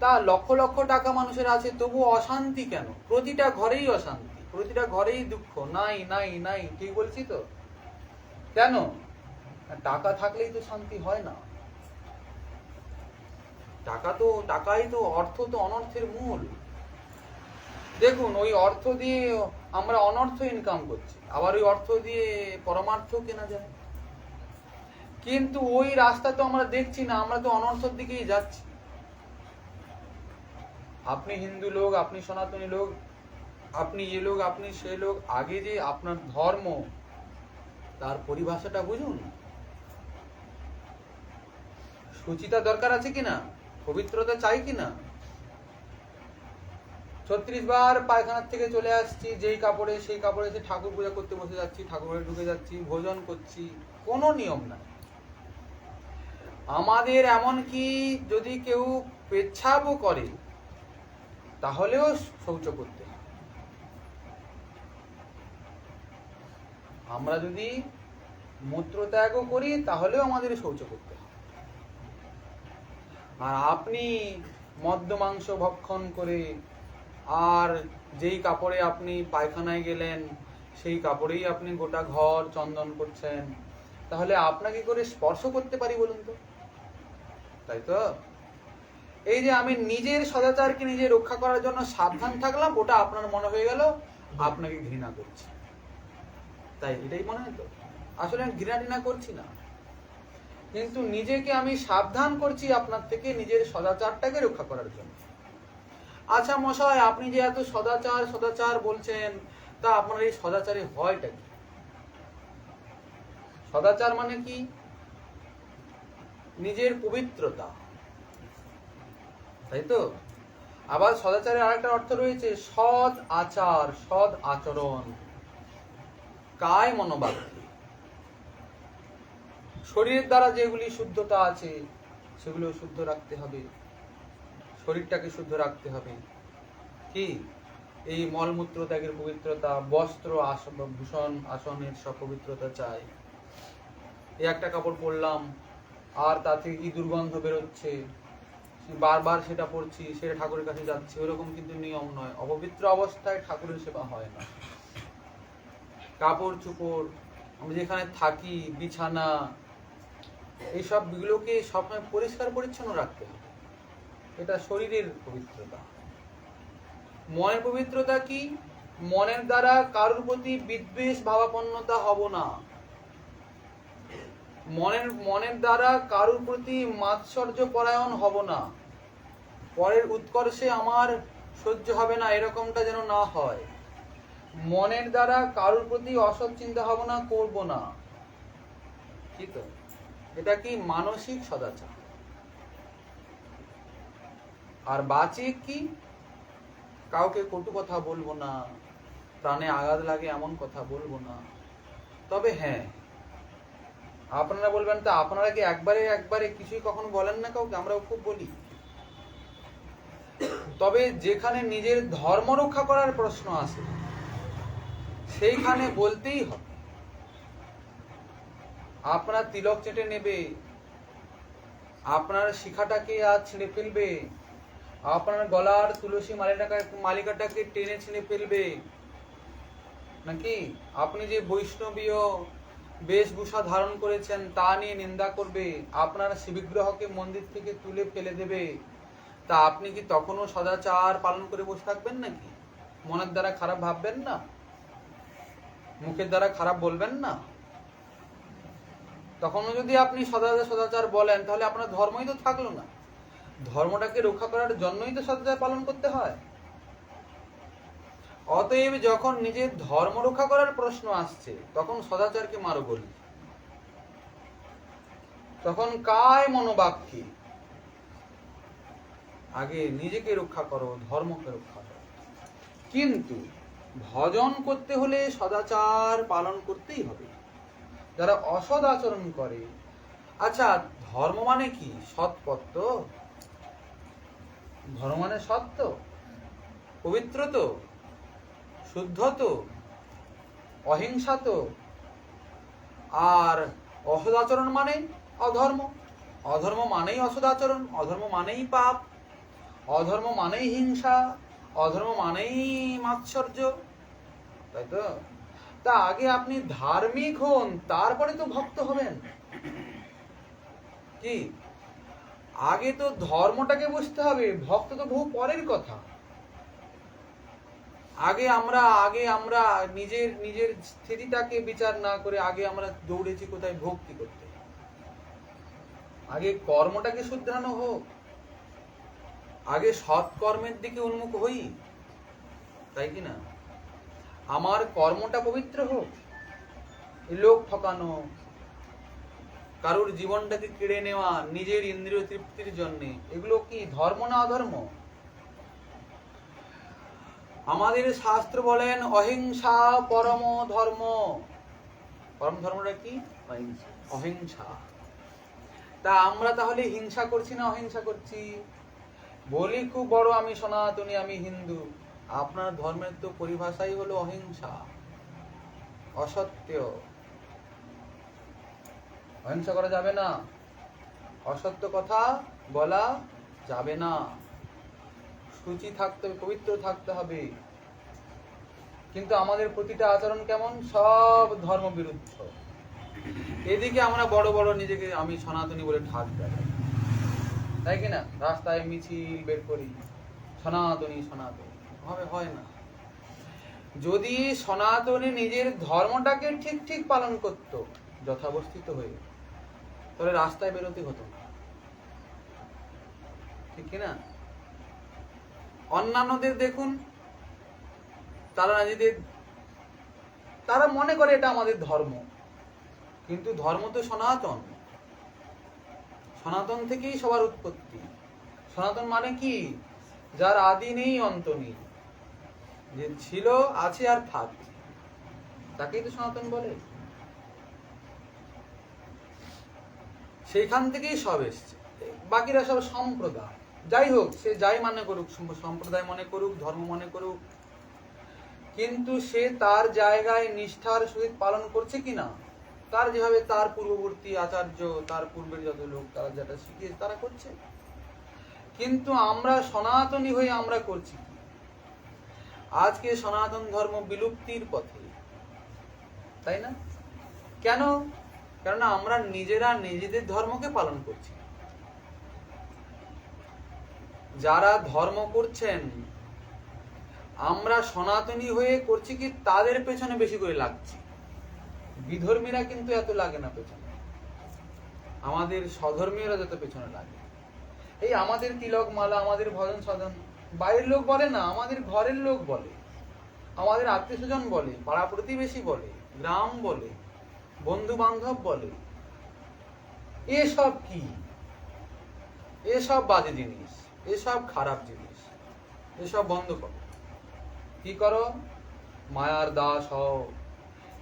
তা লক্ষ লক্ষ টাকা মানুষের আছে, তবু অশান্তি কেন? প্রতিটা ঘরেই অশান্তি, প্রতিটা ঘরেই দুঃখ, নাই নাই নাই, ঠিক বলছি তো? কেন? টাকা থাকলেই তো শান্তি হয় না। টাকাই তো, অর্থ তো অনর্থের মূল। দেখুন, ওই অর্থ দিয়ে আমরা অনর্থ ইনকাম করছি, আবার ওই অর্থ দিয়ে পরমার্থ কেনা যায়। কিন্তু ওই রাস্তা তো আমরা দেখছি না, আমরা তো অনর্থের দিকেই যাচ্ছি। আপনি হিন্দু লোক, আপনি সনাতনী লোক, আপনি এ লোক, আপনি সে লোক, আগে যে আপনার ধর্ম, তার পরিভাষাটা বুঝুন। সুচিতা দরকার আছে কিনা? পবিত্রতা চাই কিনা? 36 বার পায়খানার থেকে চলে আসছি, যেই কাপড়ে সেই কাপড়ে এসে ঠাকুর পূজা করতে বসে যাচ্ছি, ঠাকুরের ঢুকে যাচ্ছি, ভোজন করছি, কোনো নিয়ম নাই আমাদের। এমনকি যদি কেউ পেচ্ছাবও করে, তাহলেও শৌচ করতে হয়। আমরা যদি মূত্রত্যাগও করি, তাহলেও আমাদের শৌচ করতে হয়। আর আপনি মদ্য মাংস ভক্ষণ করে, আর যেই কাপড়ে আপনি পায়খানায় গেলেন, সেই কাপড়েই আপনি গোটা ঘর চন্দন করছেন, তাহলে আপনাকে করে স্পর্শ করতে পারি বলুন তো? তাই তো? এই যে আমি নিজের সদাচারকে নিজে রক্ষা করার জন্য সাবধান থাকলাম, ওটা আপনার মনে হয়ে গেল আপনাকে ঘৃণা করছি, তাই এটাই মনে হয় তো? আসলে আমি ঘৃণা টিনা করছি না, কিন্তু নিজেকে আমি সাবধান করছি আপনার থেকে নিজের সদাচারটাকে রক্ষা করার জন্য। আচ্ছা মশাই, আপনি যে এত সদাচার সদাচার বলছেন, তা আপনার এই সদাচারে হয়টা কি? সদাচার মানে কি? নিজের পবিত্রতা, তাই তো? আবার সদাচারের আরেকটা অর্থ রয়েছে সৎ আচার, সৎ আচরণ, কায় মনোবাক্যে। শরীরের দ্বারা যেগুলি শুদ্ধতা আছে সেগুলো শুদ্ধ রাখতে হবে, শরীরটাকে শুদ্ধ রাখতে হবে। কি? এই মলমূত্র ত্যাগের পবিত্রতা, বস্ত্র ভূষণ আসনের সব পবিত্রতা চাই। এই একটা কাপড় পরলাম আর তা থেকে কি দুর্গন্ধ বেরোচ্ছে, বারবার সেটা পড়ছি, সেটা ঠাকুরের কাছে যাচ্ছে, ওরকম কিন্তু নিয়ম নয়। অপবিত্র অবস্থায় ঠাকুরের সেবা হয় না। কাপড় চোপড়, আমি যেখানে থাকি, বিছানা, এইসব গুলোকে সবসময় পরিষ্কার পরিচ্ছন্ন রাখতে হবে। এটা শরীরের পবিত্রতা। মনের পবিত্রতা কি? মনের দ্বারা কারোর প্রতি বিদ্বেষ ভাবাপন্নতা হব না। মনের দ্বারা কারোর প্রতি মাৎসর্য পরায়ণ হব না। পরের উৎকর্ষে আমার সহ্য হবে না, এরকমটা যেন না হয়। মনের দ্বারা কারোর প্রতি অসৎ চিন্তা ভাবনা করব না। ঠিক তো? এটা কি? মানসিক সদাচার। আর বাচিক কি? কাউকে কটু কথা বলবো না, প্রাণে আঘাত লাগে এমন কথা বলবো না। তবে হ্যাঁ, আপনারা বলবেন তা আপনারা কি একবারে একবারে কিছুই কখনো বলেন না কাউকে? আমরাও খুব বলি। তবে যেখানে নিজের ধর্ম রক্ষা করার প্রশ্ন আসে সেইখানে বলতেই হবে। আপনার তিলক চেটে নেবে, আপনার শিখাটাকে আজ ছিঁড়ে ফেলবে, আপনার গলার তুলসী মালিকাটাকে টেনে ছিঁড়ে ফেলবে, নাকি আপনি যে বৈষ্ণবীয় বেশভূষা ধারণ করেছেন তা নিয়ে নিন্দা করবে, আপনার শিববিগ্রহকে মন্দির থেকে তুলে ফেলে দেবে, তা আপনি কি তখনও সদাচার পালন করে বসে থাকবেন নাকি? মনের দ্বারা খারাপ ভাববেন না, মুখের দ্বারা খারাপ বলবেন না? তখনও যদি আপনি সদাচার বলেন, তাহলে আপনার ধর্মই তো থাকলো না। ধর্মটাকে রক্ষা করার জন্যই তো সদাচার পালন করতে হয়। অতএব যখন নিজের ধর্ম রক্ষা করার প্রশ্ন আসছে, তখন সদাচারকে মারো বলি, তখন কায় মনোবাক্যে আগে নিজেকে রক্ষা করো, ধর্মকে রক্ষা করো। কিন্তু ভজন করতে হলে সদাচার পালন করতেই হবে। যারা অসৎ আচরণ করে, আচ্ছা ধর্ম মানে কি? সৎপথ তো? ধর্ম মানে সত্য, পবিত্র তো, শুদ্ধ তো, অহিংসা তো। আর অসৎ আচরণ মানে অধর্ম। অধর্ম মানেই অসৎ আচরণ, অধর্ম মানেই পাপ, অধর্ম মানেই হিংসা, অধর্ম মানেই মাৎসর্য, তাই তো? তা আগে আপনি ধার্মিক হন, তারপরে তো ভক্ত হবেন। কি? আগে তো ধর্মটাকে বুঝতে হবে, ভক্ত তো বহু পরের কথা। আগে আমরা নিজের স্থিতিটাকে বিচার না করে আগে আমরা দৌড়েছি কোথায়? ভক্তি করতে। আগে কর্মটাকে শুধরানো হোক, আগে সৎ কর্মের দিকে উন্মুখ হই, তাই কি না? আমার কর্মটা পবিত্র হোক। লোক ঠকানো, কারোর জীবনটাকে কেড়ে নেওয়া নিজের ইন্দ্রিয় তৃপ্তির জন্য, এগুলো কি ধর্ম না অধর্ম? আমাদের শাস্ত্র বলেন অহিংসা পরম ধর্ম। পরম ধর্মটা কি? অহিংসা। তা আমরা তাহলে হিংসা করছি না অহিংসা করছি? বলি খুব বড় আমি সনাতনী, আমি হিন্দু। আপনার ধর্মের তো পরিভাষাই হলো অহিংসা, অসত্য। অহিংসা করা যাবে না, অসত্য কথা বলা যাবে না, সূচি থাকতে হবে, পবিত্র থাকতে হবে। কিন্তু আমাদের প্রতিটা আচরণ কেমন? সব ধর্ম বিরুদ্ধ। এদিকে আমরা বড় বড় নিজেকে আমি সনাতনী বলে ঢাক দেখাই, তাই কিনা? রাস্তায় মিছিল বের করি, সনাতনী সনাতনী, ভাবে হয় না। যদি সনাতনী নিজের ধর্মটাকে ঠিক ঠিক পালন করত, যথাবস্থিত হয়ে, তাহলে রাস্তায় বেরোতে হতো না, ঠিক কিনা? অন্যান্যদের দেখুন, তারা মনে করে এটা আমাদের ধর্ম, কিন্তু ধর্ম তো সনাতন। সনাতন থেকেই সবার উৎপত্তি। সনাতন মানে কি? যার আদি নেই অন্ত নেই, যে ছিল, আছে আর থাকবে, তাকেই তো সনাতন বলে। সেইখান থেকেই সব এসছে, বাকিরা সব সম্প্রদায়। যাই হোক, সে যাই মনে করুক, সম্প্রদায় মনে করুক, ধর্ম মনে করুক, কিন্তু সে তার জায়গায় নিষ্ঠার সহিত পালন করছে কিনা, তার যেভাবে তার পূর্ববর্তী আচার্য, তার পূর্বের যত লোক তারা যেটা শিখিয়েছে তারা করছে। কিন্তু আমরা সনাতনী হয়ে আমরা করছি কি? আজকে সনাতন ধর্ম বিলুপ্তির পথে, তাই না? কেন? কেননা আমরা নিজেরা নিজেদের ধর্মকে পালন করছি। যারা ধর্ম করছেন, আমরা সনাতনী হয়ে করছি কি তাদের পেছনে বেশি করে লাগছি। বিধর্মীরা কিন্তু এত লাগে না পেছনে, আমাদের স্বধর্মীয়রা যত পেছনে লাগে। এই আমাদের তিলক মালা, আমাদের ভজন সাধন বাইরের লোক বলে না, আমাদের ঘরের লোক বলে, আমাদের আত্মীয় স্বজন বলে, পাড়া প্রতিবেশী বলে, গ্রাম বলে, বন্ধু বান্ধব বলে। এসব কি? এসব বাজে জিনিস, এসব খারাপ জিনিস, এসব বন্ধ করো। কি করো? মায়ার দাস হও,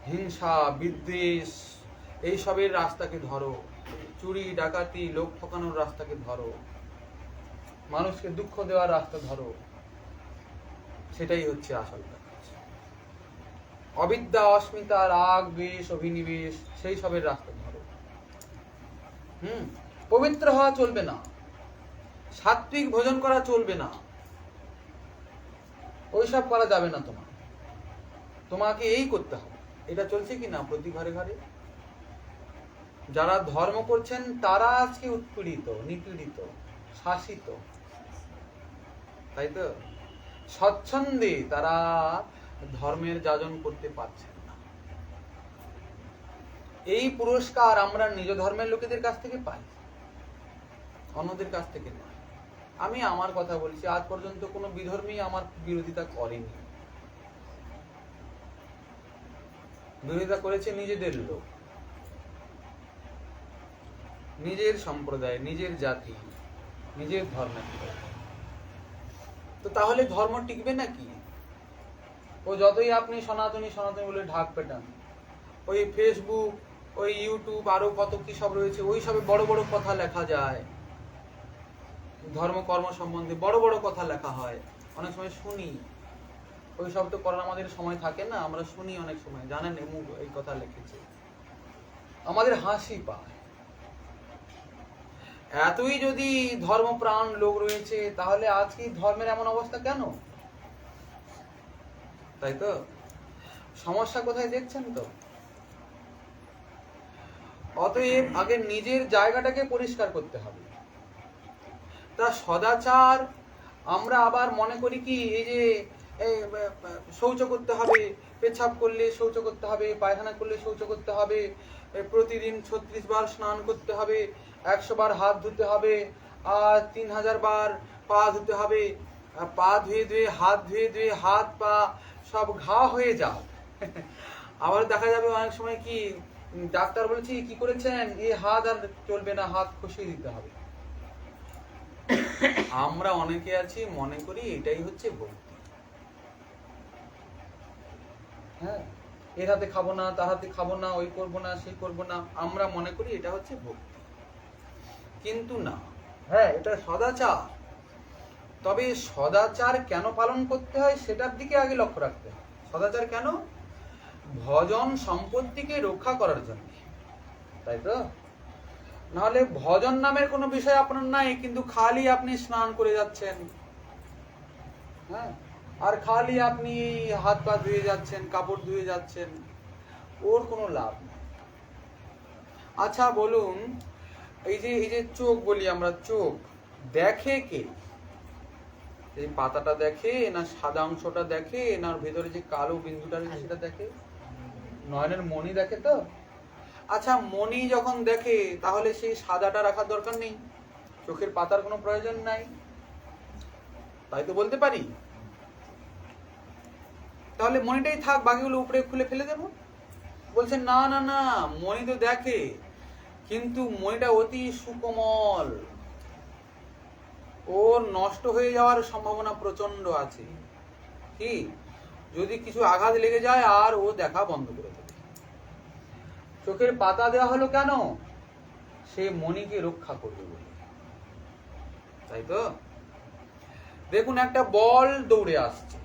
হিংসা বিদ্বেষ এইসবের রাস্তাকে ধরো, চুরি ডাকাতি লোক ঠকানোর রাস্তাকে ধরো, মানুষকে দুঃখ দেওয়ার রাস্তা ধরো, সেটাই হচ্ছে আসল কাজ। অবিদ্যা, অস্মিতা, রাগ, দ্বেষ, অভিনিবেশ সেই সবের রাস্তা ধরো। পবিত্র হওয়া চলবে না, সাত্বিক ভোজন করা চলবে না, ওইসব করা যাবে না। তোমাকে এই করতে হবে। এটা চলছে কি না প্রতি ঘরে ঘরে? যারা ধর্ম করছেন তারা আজকে উৎপীড়িত, নিপীড়িত, শাসিত, তাই তো? স্বচ্ছন্দে তারা ধর্মের যাজন করতে পারছেন না। এই পুরস্কার আমরা নিজ ধর্মের লোকেদের কাছ থেকে পাই, অন্যদের কাছ থেকে নয়। আমি আমার কথা বলছি, আজ পর্যন্ত কোনো বিধর্মী আমার বিরোধিতা করেনি। বিরোধিতা করেছে নিজেদের লোক, নিজের সম্প্রদায়, নিজের জাতি, নিজের ধর্মের লোক। তো তাহলে ধর্ম টিকবে নাকি? ও যতই আপনি সনাতনী সনাতনী বলে ঢাক পেটান, ওই ফেসবুক, ওই ইউটিউব, আরো কত কি সব রয়েছে, ওই সবে বড় বড় কথা লেখা যায়, ধর্ম কর্ম সম্বন্ধে বড় বড় কথা লেখা হয়, অনেক সময় শুনি। ওই সব তো করার আমাদের সময় থাকে না, আমরা শুনি অনেক সময়, জানেন এমুক এই কথা লিখেছে, আমাদের হাসি পায়। এতই যদি ধর্মপ্রাণ লোক রয়েছে, তাহলে আজকে ধর্মের এমন অবস্থা কেন? তাই তো? সমস্যা কোথায় দেখছেন তো? অতএব আগে নিজের জায়গাটাকে পরিষ্কার করতে হবে। তা সদাচার আমরা আবার মনে করি কি, এই যে শৌচ করতে হবে, পেছাব করলে শৌচ করতে হবে, পায়খানা করলে শৌচ করতে হবে, প্রতিদিন 36 বার স্নান করতে হবে, 100 বার হাত ধুতে হবে, আর 3000 বার পা ধুতে হবে। পা ধুয়ে ধুয়ে হাত ধুয়ে ধুয়ে হাত পা সব ঘা হয়ে যাও। আবার দেখা যাবে অনেক সময় কি ডাক্তার বলেছি কি করেছেন, এই হাত আর চলবে না, হাত খসিয়ে দিতে হবে। আমরা অনেকে আছি মনে করি এটাই হচ্ছে ভক্তি। হ্যাঁ, এর হাতে খাবো না, তার হাতে খাবো না, ওই করবো না, সেই করবো না, আমরা মনে করি এটা হচ্ছে ভক্তি। কিন্তু না, হ্যাঁ এটা সদাচার। তবে সদাচার কেন পালন করতে হয় সেটার দিকে আগে লক্ষ্য রাখতে হয়। সদাচার কেন? ভজন সম্পত্তিকে রক্ষা করার জন্য, তাই তো? নাহলে ভজন নামের কোনো বিষয় আপনার নাই, কিন্তু খালি আপনি স্নান করে যাচ্ছেন, হ্যাঁ, আর খালি আপনি হাত পা ধুয়ে যাচ্ছেন, কাপড় ধুয়ে যাচ্ছেন, ওর কোনো লাভ নেই। আচ্ছা বলুন, এই যে চোখ বলি আমরা, চোখ দেখে কে? এই পাতাটা দেখে, না সাদা অংশটা দেখে, না ভেতরে যে কালো বিন্দুটা রয়েছে সেটা দেখে? নয়নের মণি দেখে তো? আচ্ছা, মণি যখন দেখে তাহলে সেই সাদাটা রাখার দরকার নেই, চোখের পাতার কোনো প্রয়োজন নাই, তাই তো বলতে পারি। তাহলে মণিটাই থাক, বাকিগুলো উপরে খুলে ফেলে দেবো। বলছে না না না, মণি তো দেখে, কিন্তু মণিটা অতি সুকোমল, ও নষ্ট হয়ে যাওয়ার সম্ভাবনা প্রচন্ড আছে। কি, যদি কিছু আঘাত লেগে যায় আর ও দেখা বন্ধ করে দেবে। চোখের পাতা দেওয়া হলো কেন? সে মণিকে রক্ষা করবে বলে, তাই তো। দেখুন, একটা বল দৌড়ে আসছে,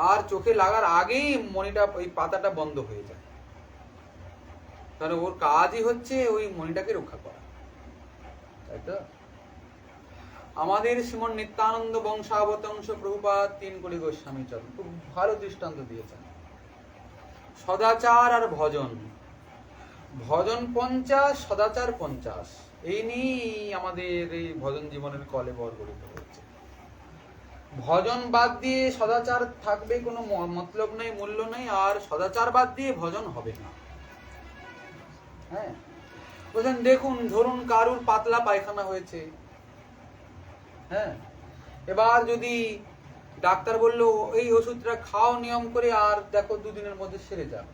আর চোখে লাগার আগেই মণিটা, ওই পাতাটা বন্ধ হয়ে যায়, কারণ ওর কাজই হচ্ছে ওই মণিটাকে রক্ষা করা, তাই তো। আমাদের শ্রীমন নিত্যানন্দ বংশাবতংশ প্রভুপাদ 3 কোটি গোস্বামী চরণ খুব ভালো দৃষ্টান্ত দিয়েছেন। সদাচার আর ভজন, ভজন 50, সদাচার 50, এই নিয়েই আমাদের এই ভজন জীবনের কলে গড়িত হচ্ছে। ভজন বাদ দিয়ে সদাচার থাকবে কোনো মতলব নেই, মূল্য নেই, আর সদাচার বাদ দিয়ে ভজন হবে না। হ্যাঁ, বলছেন দেখুন, ধরুন কারুর পাতলা পায়খানা হয়েছে, হ্যাঁ, এবার যদি ডাক্তার বললো এই ওষুধটা খাও নিয়ম করে, আর দেখো 2 দিনের মধ্যে সেরে যাবে,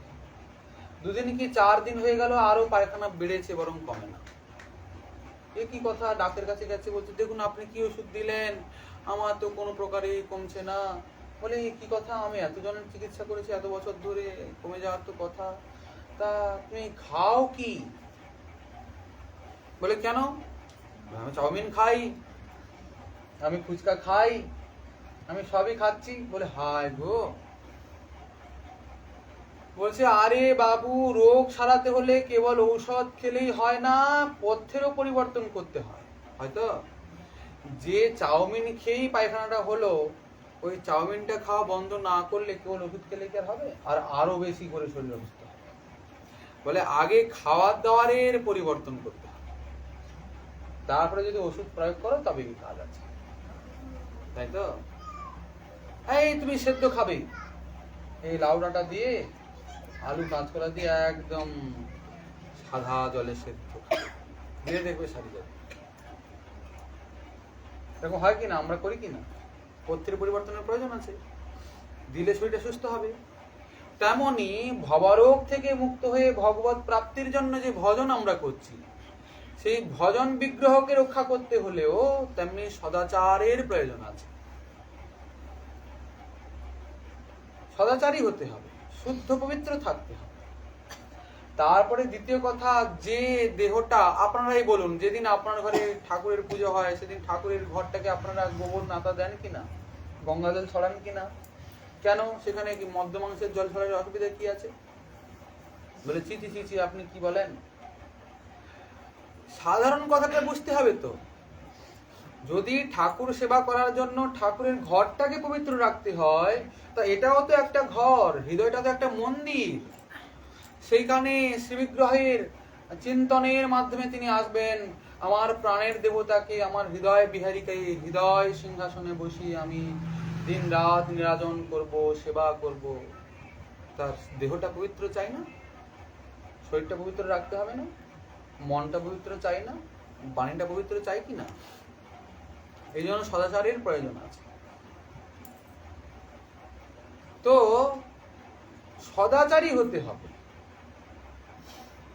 2 দিন কি 4 দিন হয়ে গেল, আরো পায়খানা বেড়েছে বরং কমে না। এ কি কথা? ডাক্তারের কাছে গেছে, বলছে দেখুন আপনি কি ওষুধ দিলেন, আমার তো কোনো প্রকারে কমছে না। বলে কি কথা, আমি এতজনের চিকিৎসা করেছি এত বছর ধরে, কমে যাওয়ার তো কথা, তা তুমি খাও কি? বলে কেন? আমি চাউমিন খাই, আমি ফুচকা খাই, আমি সবই খাচ্ছি। বলে হায় গো। বলছে আরে বাবু, রোগ সারাতে হলে কেবল ঔষধ খেলেই হয় না, পথ্যেরও পরিবর্তন করতে হয়। হয়তো যে চাউমিন খেয়েই পায়খানাটা হলো, ওই চাউমিনটা খাওয়া বন্ধ না করলে কেবল ওষুধ খেলে কি আর হবে? আর আরো বেশি করে শরীর অসুস্থ হবে। বলে আগে খাওয়ার দাওয়ারের পরিবর্তন করতে হবে, তারপরে যদি ওষুধ প্রয়োগ করো তবে কি কাজ আছে, তাই তো। এই তুমি সেদ্ধ খাবে, এই লাউ ডাঁটা দিয়ে আলু কাঁচকলা দিয়ে একদম সাদা জলে সেদ্ধ দিয়ে দেখবে সারি যাবে। এরকম হয় কিনা, আমরা করি কিনা? পথ্যের পরিবর্তনের প্রয়োজন আছে, দিলে শরীরটা সুস্থ হবে। তেমনি ভবরোগ থেকে মুক্ত হয়ে ভগবত প্রাপ্তির জন্য যে ভজন আমরা করছি, সেই ভজন বিগ্রহকে রক্ষা করতে হলেও তেমনি সদাচারের প্রয়োজন আছে। সদাচারী হতে হবে, শুদ্ধ পবিত্র থাকতে হবে। তারপরে দ্বিতীয় কথা, যে দেহটা, আপনারাই বলুন, যেদিন আপনার ঘরে ঠাকুরের পুজো হয় সেদিন ঠাকুরের ঘরটাকে আপনারা গোবর নাতা দেন কিনা, গঙ্গা জল ছড়ান কিনা? কেন? সেখানে কি মদ্য মাংসের জল ছড়ার অসুবিধা কি আছে? বলে চিচি চিচি, আপনি কি বলেন? সাধারণ কথাটা বুঝতে হবে তো। যদি ঠাকুর সেবা করার জন্য ঠাকুরের ঘরটাকে পবিত্র রাখতে হয়, তা এটাও তো একটা ঘর, হৃদয়টা তো একটা মন্দির। সেইখানে শ্রীবিগ্রহের চিন্তনের মাধ্যমে তিনি আসবেন, আমার প্রাণের দেবতাকে, আমার হৃদয় বিহারীকে হৃদয় সিংহাসনে বসিয়ে আমি দিন রাত নিরাজন করব, সেবা করব। তার দেহটা পবিত্র চাই না? শরীরটা পবিত্র রাখতে হবে না? মনটা পবিত্র চাই না? বাণীটা পবিত্র চাই কি না? এই জন্য সদাচারের প্রয়োজন আছে। তো সদাচারী হতে হবে,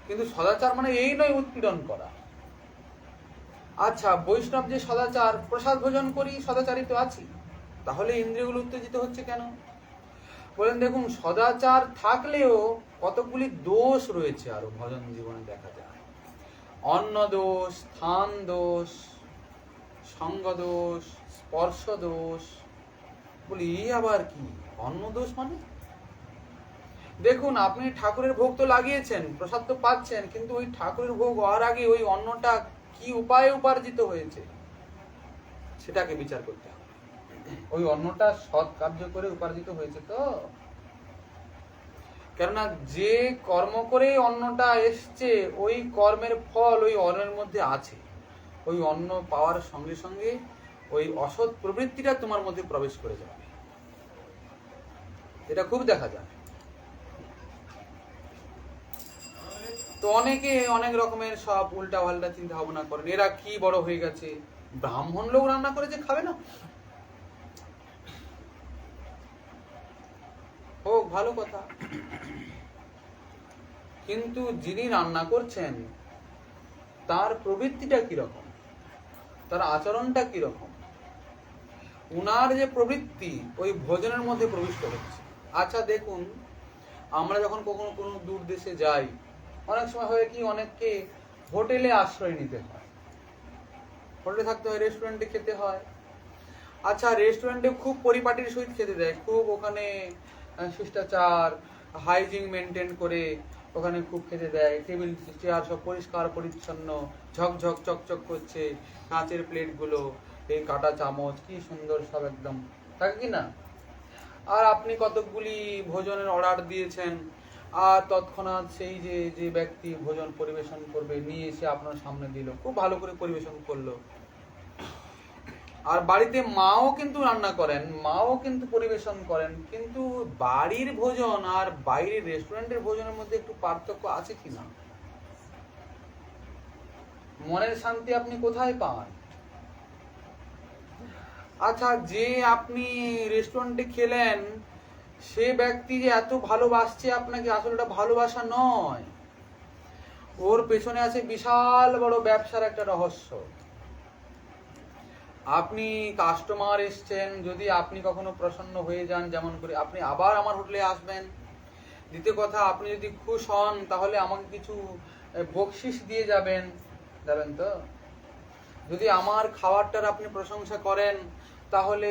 কিন্তু সদাচার মানে এই নয় উৎপীড়ন করা। আচ্ছা, বৈষ্ণব যে সদাচার, প্রসাদ ভোজন করি, সদাচারী তো আছি, তাহলে ইন্দ্রিয়গুলো উত্তেজিত হচ্ছে কেন? বলেন দেখুন, সদাচার থাকলেও কতগুলি দোষ রয়েছে আরো ভজন জীবনে দেখা যায়। অন্ন দোষ, স্থান দোষ, সঙ্গ দোষ, স্পর্শ দোষ। বলি এই আবার কি? অন্ন দোষ মানে? দেখুন, আপনি ঠাকুরের ভোগ তো লাগিয়েছেন, প্রসাদ তো পাচ্ছেন, কিন্তু ওই ঠাকুরের ভোগ হওয়ার আগে ওই অন্নটা কি উপায়ে উপার্জিত হয়েছে সেটাকে বিচার করতে হবে। ওই অন্নটা সৎ কার্য করে উপার্জিত হয়েছে তো? কেননা যে কর্ম করে অন্নটা এসছে, ওই কর্মের ফল ওই অন্নের মধ্যে আছে। ওই অন্ন পাওয়ার সঙ্গে সঙ্গে ওই অসৎ প্রবৃত্তিটা তোমার মধ্যে প্রবেশ করে যাবে, এটা খুব দেখা যায়। তো অনেকে অনেক রকমের সব উল্টা পাল্টা চিন্তা ভাবনা করেন, এরা কি বড় হয়ে গেছে, ব্রাহ্মণ লোক রান্না করেছে খাবে না? হোক, ভালো কথা, কিন্তু যিনি রান্না করছেন তার প্রবৃত্তিটা কিরকম, তার আচরণটা কিরকম, উনার যে প্রবৃত্তি ওই ভোজনের মধ্যে প্রবিষ্ট হচ্ছে। আচ্ছা দেখুন, আমরা যখন কখনো কোনো দূর দেশে যাই, অনেক সময় হয় কি, অনেককে হোটেলে আশ্রয় নিতে হয়, হোটেলে থাকতে হয়, রেস্টুরেন্টে খেতে হয়। আচ্ছা, রেস্টুরেন্টে খুব পরিপাটির সহিত খেতে দেয়, খুব ওখানে শিষ্টাচার হাইজিন মেনটেন করে ওখানে খুব খেতে দেয়, টেবিল চেয়ার সব পরিষ্কার পরিচ্ছন্ন, ঝকঝক চকচক করছে, কাঁচের প্লেটগুলো, এই কাটা চামচ কি সুন্দর সব একদম থাকে কি না? আর আপনি কতকগুলি ভোজনের অর্ডার দিয়েছেন, আর তৎক্ষণাৎ সেই যে যে ব্যক্তি ভোজন পরিবেশন করবে নিয়ে এসে আপনার সামনে দিল, খুব ভালো করে পরিবেশন করলো। আর বাড়িতে মাও কিন্তু রান্না করেন, মাও কিন্তু পরিবেশন করেন, কিন্তু বাড়ির ভোজন আর বাইরের রেস্টুরেন্টের ভোজনের মধ্যে একটু পার্থক্য আছে কিনা? মনের শান্তি আপনি কোথায় পান? আচ্ছা, যে আপনি রেস্টুরেন্টে খেলেন সে ব্যক্তি যে এত ভালোবাসছে আপনাকে, আসলে এটা ভালোবাসা নয়, ওর পেছনে আছে বিশাল বড় ব্যবসার একটা রহস্য। আপনি কাস্টমার এসছেন, যদি আপনি কখনো প্রসন্ন হয়ে যান, যেমন করে আপনি আবার আমার হোটেলে আসবেন। দ্বিতীয় কথা, আপনি যদি খুশ হন তাহলে আমাকে কিছু বকশিস দিয়ে যাবেন, যাবেন তো? যদি আমার খাবারটার আপনি প্রশংসা করেন তাহলে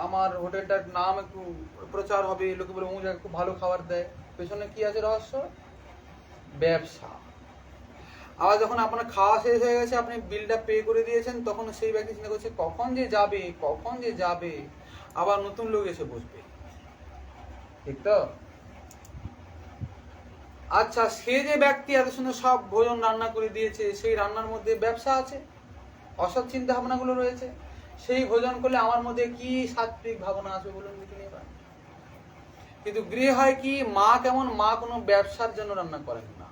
আমার হোটেলটার নাম একটু প্রচার হবে, লোকে বলে ও জায়গায় খুব ভালো খাবার দেয়। পেছনে কি আছে রহস্য? ব্যবসা। আবার যখন আপনার খাওয়া শেষ হয়ে গেছে, আপনি বিলটা পে করে দিয়েছেন, তখন সেই ব্যক্তি চিন্তা করছে কখন যে যাবে, কখন যে যাবে, আবার নতুন লোক এসে বসবে, ঠিক তো? আচ্ছা, সে যে ব্যক্তি এত সুন্দর সব ভোজন রান্না করে দিয়েছে, সেই রান্নার মধ্যে ব্যবসা আছে, অসৎ চিন্তা ভাবনাগুলো রয়েছে, সেই ভোজন করলে আমার মধ্যে কি সাত্বিক ভাবনা আসবে বলুন দেখি এবার? কিন্তু গৃহে হয় কি, মা কেমন, মা কোনো ব্যবসার জন্য রান্না করেন না।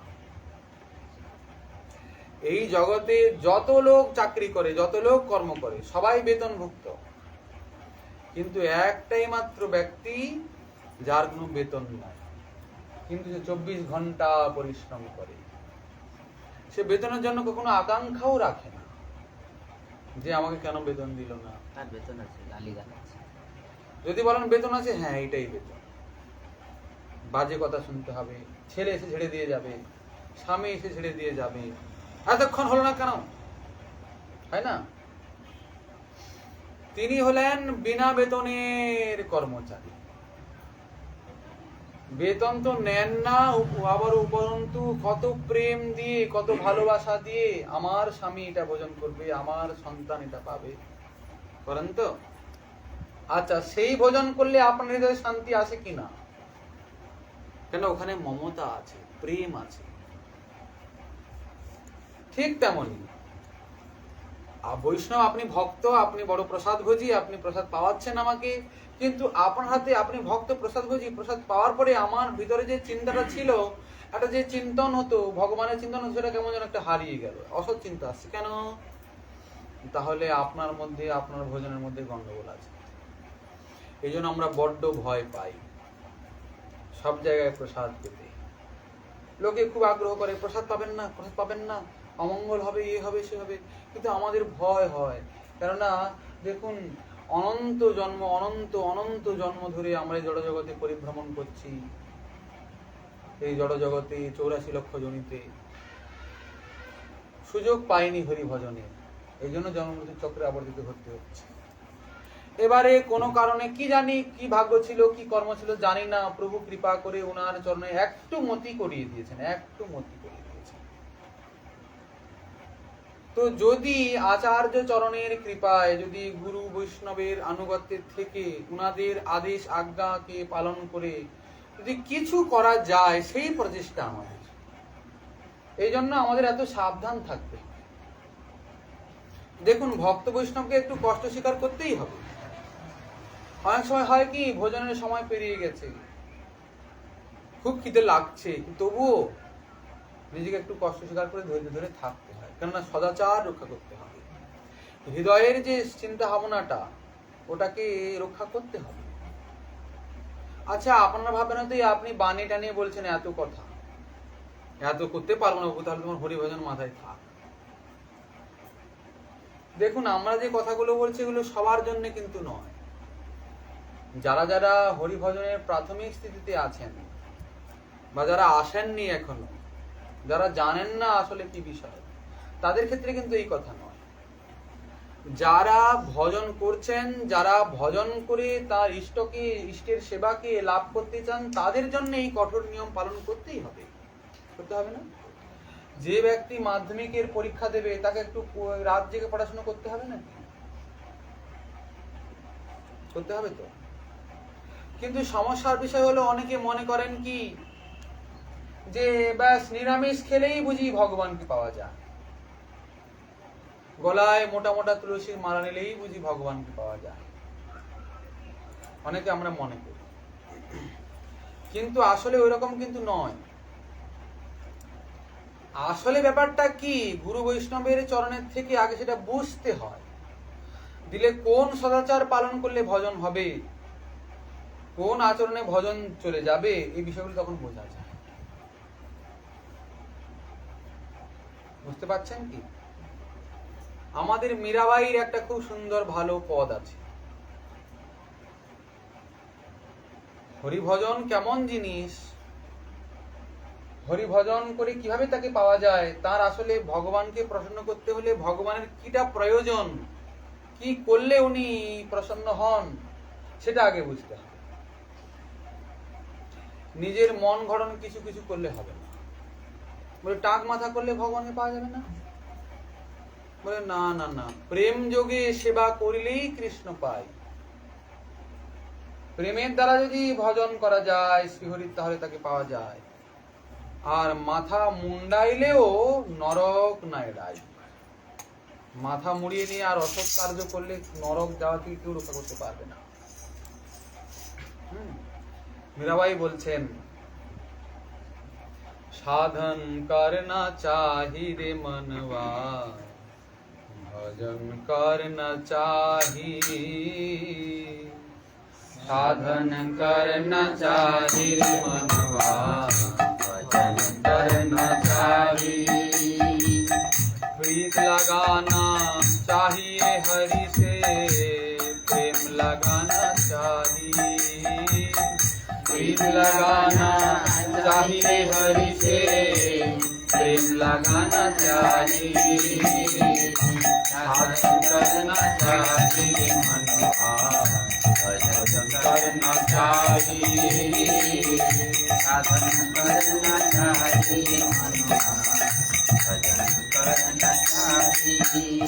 এই জগতে যত লোক চাকরি করে, যত লোক কর্ম করে, সবাই বেতনভুক্ত, কিন্তু একটাই মাত্র ব্যক্তি যার কোনো বেতন নাই, কিন্তু সে 24 ঘন্টা পরিশ্রম করে। সে বেতনের জন্য কখনো আকাঙ্ক্ষাও রাখে না যে আমাকে কেন বেতন দিল না। তার বেতন আছে, গালি গালাচ্ছে। যদি বলেন বেতন আছে, হ্যাঁ এটাই বেতন, বাজে কথা শুনতে হবে, ছেলে এসে ছেড়ে দিয়ে যাবে, স্বামী এসে ছেড়ে দিয়ে যাবে, এতক্ষণ হলো না কেন, হয় না? তিনি হলেন বিনা বেতনের কর্মচারী, বেতন তো নেন না, আবার উপরন্তু কত প্রেম দিয়ে, কত ভালোবাসা দিয়ে আমার স্বামী এটা ভোজন করবে, আমার সন্তান এটা পাবে, করেন তো? আচ্ছা, সেই ভোজন করলে আপনার হৃদয়ে শান্তি আসে কিনা? কেন? ওখানে মমতা আছে, প্রেম আছে। ঠিক তেমনি বৈষ্ণব, আপনি ভক্ত, আপনি বড় প্রসাদ ভোজি, আপনি প্রসাদ পাওয়াচ্ছেন আমাকে, কিন্তু আপনার হাতে, আপনি ভক্ত প্রসাদ ভোজি, প্রসাদ পাওয়ার পরে আমার ভিতরে যে চিন্তাটা ছিল, একটা যে চিন্তন হতো, ভগবানের চিন্তন হতো, সেটা কেমন যেন একটা হারিয়ে গেল, অসৎ চিন্তা আসছে কেন? তাহলে আপনার মধ্যে, আপনার ভোজনের মধ্যে গন্ডগোল আছে। এই জন্য আমরা বড্ড ভয় পাই সব জায়গায় প্রসাদ পেতে। লোকে খুব আগ্রহ করে, প্রসাদ পাবেন না, প্রসাদ পাবেন না, অমঙ্গল হবে, এ হবে, সে হবে, কিন্তু আমাদের ভয় হয়। কেননা দেখুন, অনন্ত জন্ম, অনন্ত অনন্ত জন্ম ধরে আমরা এই জড়জগতে পরিভ্রমণ করছি, এই জড়জগতে 84 লক্ষ জনিতে সুযোগ পাইনি হরি ভজনে, এই জন্য জন্মমৃত্যু চক্রে আবর্তিত হতে হচ্ছে। এবারে কোনো কারণে কি জানি, কি ভাগ্য ছিল, কি কর্ম ছিল জানি না, প্রভু কৃপা করে ওনার চরণে একটু মতি করিয়ে দিয়েছেন, একটু মতি করিয়ে দিয়েছেন। তো যদি আচার্য চরণের কৃপায়, যদি গুরু বৈষ্ণবের আনুগত্যের থেকে উনাদের আদেশ আজ্ঞাকে পালন করে যদি কিছু করা যায়, সেই প্রচেষ্টা আমাদের। এই জন্য আমাদের এত সাবধান থাকবে। দেখুন, ভক্ত বৈষ্ণবকে একটু কষ্ট স্বীকার করতেই হবে। অনেক সময় হয় কি, ভোজনের সময় পেরিয়ে গেছে, খুব খিদে লাগছে, তবুও নিজেকে একটু কষ্ট স্বীকার করে ধৈর্য ধরে থাকতে হয়, কেননা সদাচার রক্ষা করতে হবে। হৃদয়ের যে চিন্তা ভাবনাটা ওটাকে রক্ষা করতে হবে। আচ্ছা, আপনারা ভাবেন তো আপনি বাণী টানিয়ে বলছেন এত কথা, এত করতে পারবো না, তাহলে তোমার হরিভজন মাথায় থাক। দেখুন, আমরা যে কথাগুলো বলছি এগুলো সবার জন্য কিন্তু নয়। যারা যারা হরিভজনের প্রাথমিক স্থিতিতে আছেন বা যারা আসেননি এখনো, যারা জানেন না আসলে কি বিষয়, তাদের ক্ষেত্রে কিন্তু এই কথা নয়। যারা ভজন করছেন, যারা ভজন করে তার ইষ্টের সেবাকে লাভ করতে চান, তাদের জন্য এই কঠোর নিয়ম পালন করতেই হবে। করতে হবে না? যে ব্যক্তি মাধ্যমিকের পরীক্ষা দেবে তাকে একটু রাত জেগে পড়াশোনা করতে হবে না? করতে হবে তো। কিন্তু সমস্যার বিষয় হলো অনেকে মনে করেন কি যে ব্যাস নিরামিষ খেলেই বুঝি ভগবানকে পাওয়া যায়, গলায় মোটা মোটা তুলসীর মালা নিলেই বুঝি ভগবানকে পাওয়া যায়, অনেকে আমরা মনে করি। কিন্তু আসলে ওইরকম কিন্তু নয়। আসলে ব্যাপারটা কি, গুরু বৈষ্ণবের চরণের থেকে আগে সেটা বুঝতে হয়। দিলে কোন সদাচার পালন করলে ভজন হবে, কোন আচরণে ভজন চলে যাবে, এই বিষয়গুলো তখন বোঝা যায়। বুঝতে পারছেন কি? আমাদের মীরাবাইয়ের একটা খুব সুন্দর ভালো পদ আছে। হরিভজন কেমন জিনিস, হরিভজন করে কিভাবে তাকে পাওয়া যায়, তার আসলে ভগবানকে প্রসন্ন করতে হলে ভগবানের কিটা প্রয়োজন, কি করলে উনি প্রসন্ন হন, সেটা আগে বুঝতে হবে। নিজের মন গড়ন কিছু কিছু করলে হবে না। বলে টাক মাথা করলে ভগবানকে পাওয়া যাবে না? বলে না না না, প্রেম যোগে সেবা করিলেই কৃষ্ণ পাই। প্রেমের দ্বারা যদি ভজন করা যায় শ্রীহরির, তাহলে তাকে পাওয়া যায়। আর মাথা মুন্ডাইলেও নরক না এড়াই। মাথা মুড়িয়ে নিয়ে আর অসৎ কার্য করলে নরক যাওয়া থেকে কেউ রক্ষা করতে পারবে না। মীরাবাই বলছেন, সাধন করনা চাহি রে মনवा, ভজন করনা চাহি। साधन करना चाहिए मनवा, भजन करना चाहिए। प्रीत लगाना चाहिए हरि से, प्रेम लगाना चाहिए। प्रीत लगाना चाहिए हरि से, प्रेम लगाना चाहिए। साधन करना चाहिए मनवा, भजन करना चाहिए। साधन करना चाहिए मनवा, भजन करना चाहिए।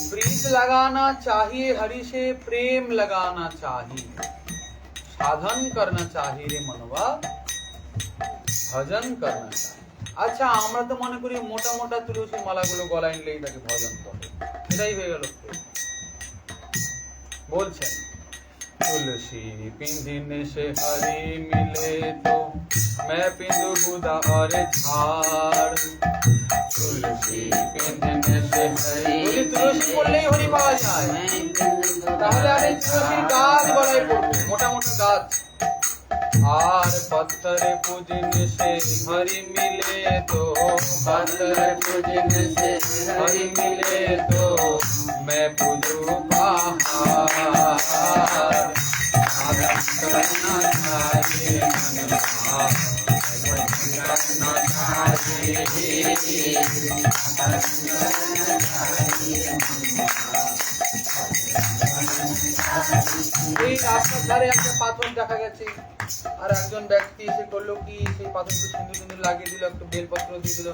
प्रीत लगाना चाहिए हरि से, प्रेम लगाना चाहिए। साधन करना चाहिए रे मनवा, ভজন করনা চাই। আচ্ছা, আমরা তো মনে করি মোটা মোটা তুলসী মালাগুলো গলায় নিলেই তাকে ভজন করে, এটাই হয়ে গেল। বলছেন, तुलसी पिंधने से हरि मिले तो मैं पिंधु बुधा और झाड़। तुलसी पिंधने से हरि, तुलसी করলেই হরি পাওয়া যায়, তাহলে আরে তুলসীর গাছ গলায় পড়বে, মোটা মোটা গাছ। আর पत्थर पूजने से हरि मिले तो, पत्थर पूजने से हरि मिले तो मैं पूजू पहाड़। साधन करना चाहिए मनवा, भजन करना चाहिए। साधन करना चाहिए मनवा, এই রাস্তার ধারে একটা পাথর দেখা গেছে, আর একজন ব্যক্তি এসে করলো কি, সেই পাথরগুলো সুন্দর সুন্দর লাগিয়ে দিল, একটা বেলপত্র দিয়ে দিল,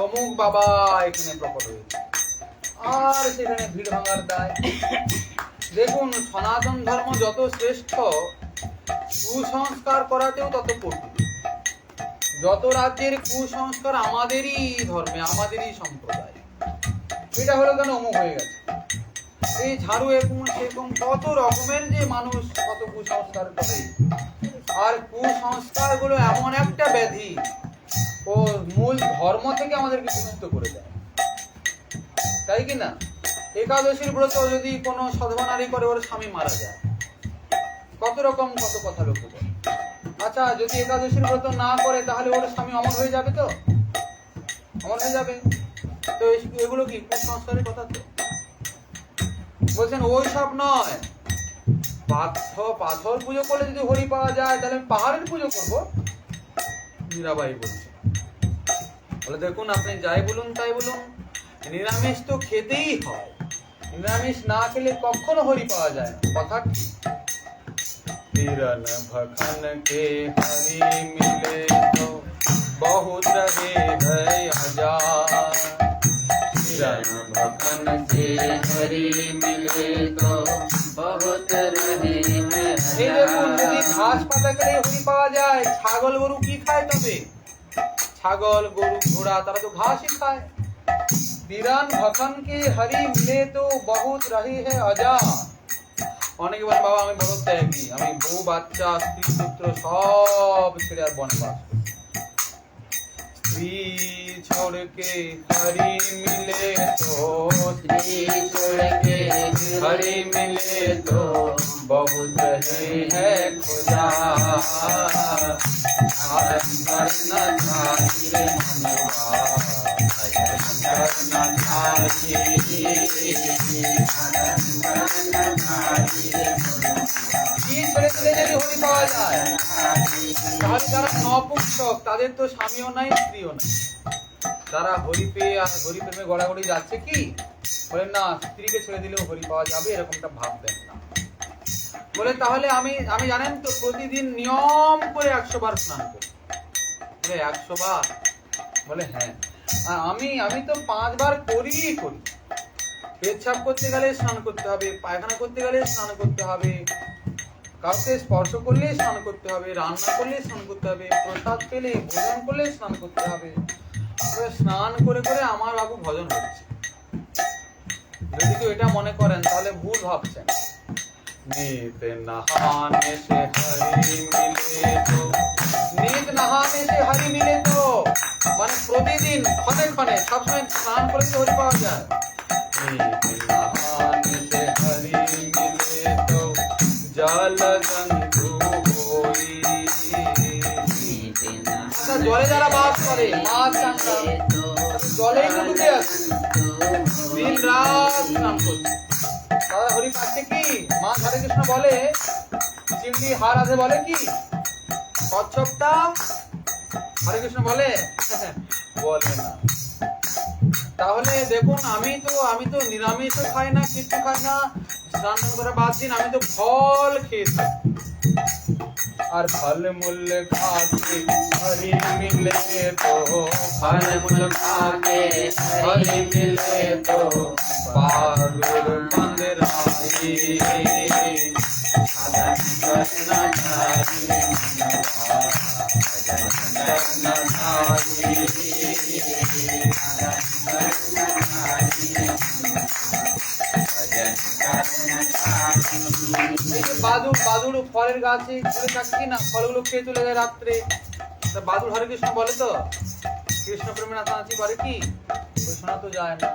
অমুক বাবা এখানে প্রকট হয়েছে, আর সেখানে ভিড় ভাঙার দায়। দেখুন, সনাতন ধর্ম যত শ্রেষ্ঠ, কুসংস্কার করাতেও তত কঠিন। যত রাজ্যের কুসংস্কার আমাদেরই ধর্মে, আমাদেরই সম্প্রদায়। এটা হলো কেন অমুক হয়ে গেছে, এই ঝাড়ু এরকম সেরকম কত রকমের যে মানুষ কত কুসংস্কার করে। আর কুসংস্কার গুলো এমন একটা ব্যাধি, ও মূল ধর্ম থেকে আমাদেরকে বিমুক্ত করে দেয়, তাই কি না? একাদশীর ব্রত যদি কোনো সধবা নারী করে, ওর স্বামী মারা যায়, কত রকম কত কথা লক্ষ্য করে। আচ্ছা, যদি একাদশীর ব্রত না করে তাহলে ওর স্বামী অমর হয়ে যাবে, তো অমর হয়ে যাবে। তো এগুলো কি কুসংস্কারের কথা? তো বলছেন ওই সব নয়, পাথর পুজো করলে যদি হরি পাওয়া যায় তাহলে আমি পাহাড়ের পুজো করবো, মীরাবাই বলছে। বলে দেখুন, আপনি যাই বলুন তাই বলুন, নিরামিষ তো খেতেই হয়, নিরামিষ না খেলে কখনো হরি পাওয়া যায় না, কথা কি? তিরন ভখন কে হরি মিলে তো বহুত রহে হ্যায় হাজার। তিরন ভখন কে হরি মিলে তো বহুত রহে হ্যায় হাজার। এই দেখুন, যদি ঘাস পাতা খেলে হরি পাওয়া যায়, ছাগল গরু কি খায় তবে? ছাগল গরু ঘোড়া তারা তো ঘাসই খায়। তিরন ভখন কে হরি মিলে তো বহুত রহে হ্যায় হাজার। অনেকে বলে বাবা আমি বড় ত্যাগী, আমি বউ বাচ্চা স্ত্রী পুত্র সব ছেড়ে আর বনবাস করি। স্ত্রী छोड़ के हरि मिले तो, स्त्री छोड़ के हरि मिले तो बहुत रहे है खुदा। आरम करना चाहिए मनवा, आरम करना चाहिए, आरम करना चाहिए। কি ছেড়ে দিলে যদি হরি পাওয়া যায়, তাহলে যারা নপুংসক তাদের তো স্বামীও নাই স্ত্রীও নাই, তারা হরি পেয়ে আর হরি প্রেমে গড়াগড়ি যাচ্ছে কি? বলেন না, স্ত্রীকে ছেড়ে দিলেও হরি পাওয়া যাবে এরকমটা ভাববেন না। বলে তাহলে আমি জানেন তো প্রতিদিন নিয়ম করে 100 বার স্নান করি। 100 বার? বলে হ্যাঁ। আর আমি তো 5 বার করি। পেচ্ছাপ করতে গেলে স্নান করতে হবে, পায়খানা করতে গেলে স্নান করতে হবে, কাউকে স্পর্শ করলে স্নান করতে হবে, রান্না করলে স্নান করতে হবে, প্রসাদ পেলে ভোজন করলে স্নান করতে হবে। স্নান করে করে আমার বাবু ভজন হচ্ছে। যদি কেউ এটা মনে করেন তাহলে ভুল ভাবছেন। নিত নহানে সে হরি মিলে তো, নিত নহানে সে হরি মিলে তো মানে প্রতিদিন ক্ষণে ক্ষণে সবসময় স্নান করে তো হরি পাওয়া যায়। নিত নহানে সে হরি মিলে তো জল জন্তু হই। আচ্ছা, জলে যারা বাস করে, মাছ চাঙ্গা জলেই তো ডুবে আছে, দিন রাত স্নান করছে, তারা হরি পাচ্ছে কি? মা হরে কৃষ্ণ বলে, চিমনি হার আছে বলে কি? কচ্ছপটা হরে কৃষ্ণ বলে? বলে না। তাহলে দেখুন, আমি তো নিরামিষও খাই না, কিছু খাই না, স্নান করা বাদ দিন, আমি তো ফল খেয়েছি। আর ফল মূল খাকে হরি মিলে তো, फल मूल खाके हरि मिले तो पागुर मंदराई। साधन करना चाहिए मनवा, भजन करना चाहिए, साधन करना चाहिए भजन करना चाहिए। বাদুড় ফলের গাছে ঘুরে থাকি না, ফলগুলো খেয়ে চলে যায় রাত্রে। তা বাদুড় হরে কৃষ্ণ বলে তো? কৃষ্ণ প্রেমে নাচানাচি করে কি? ওই শোনা তো যায় না।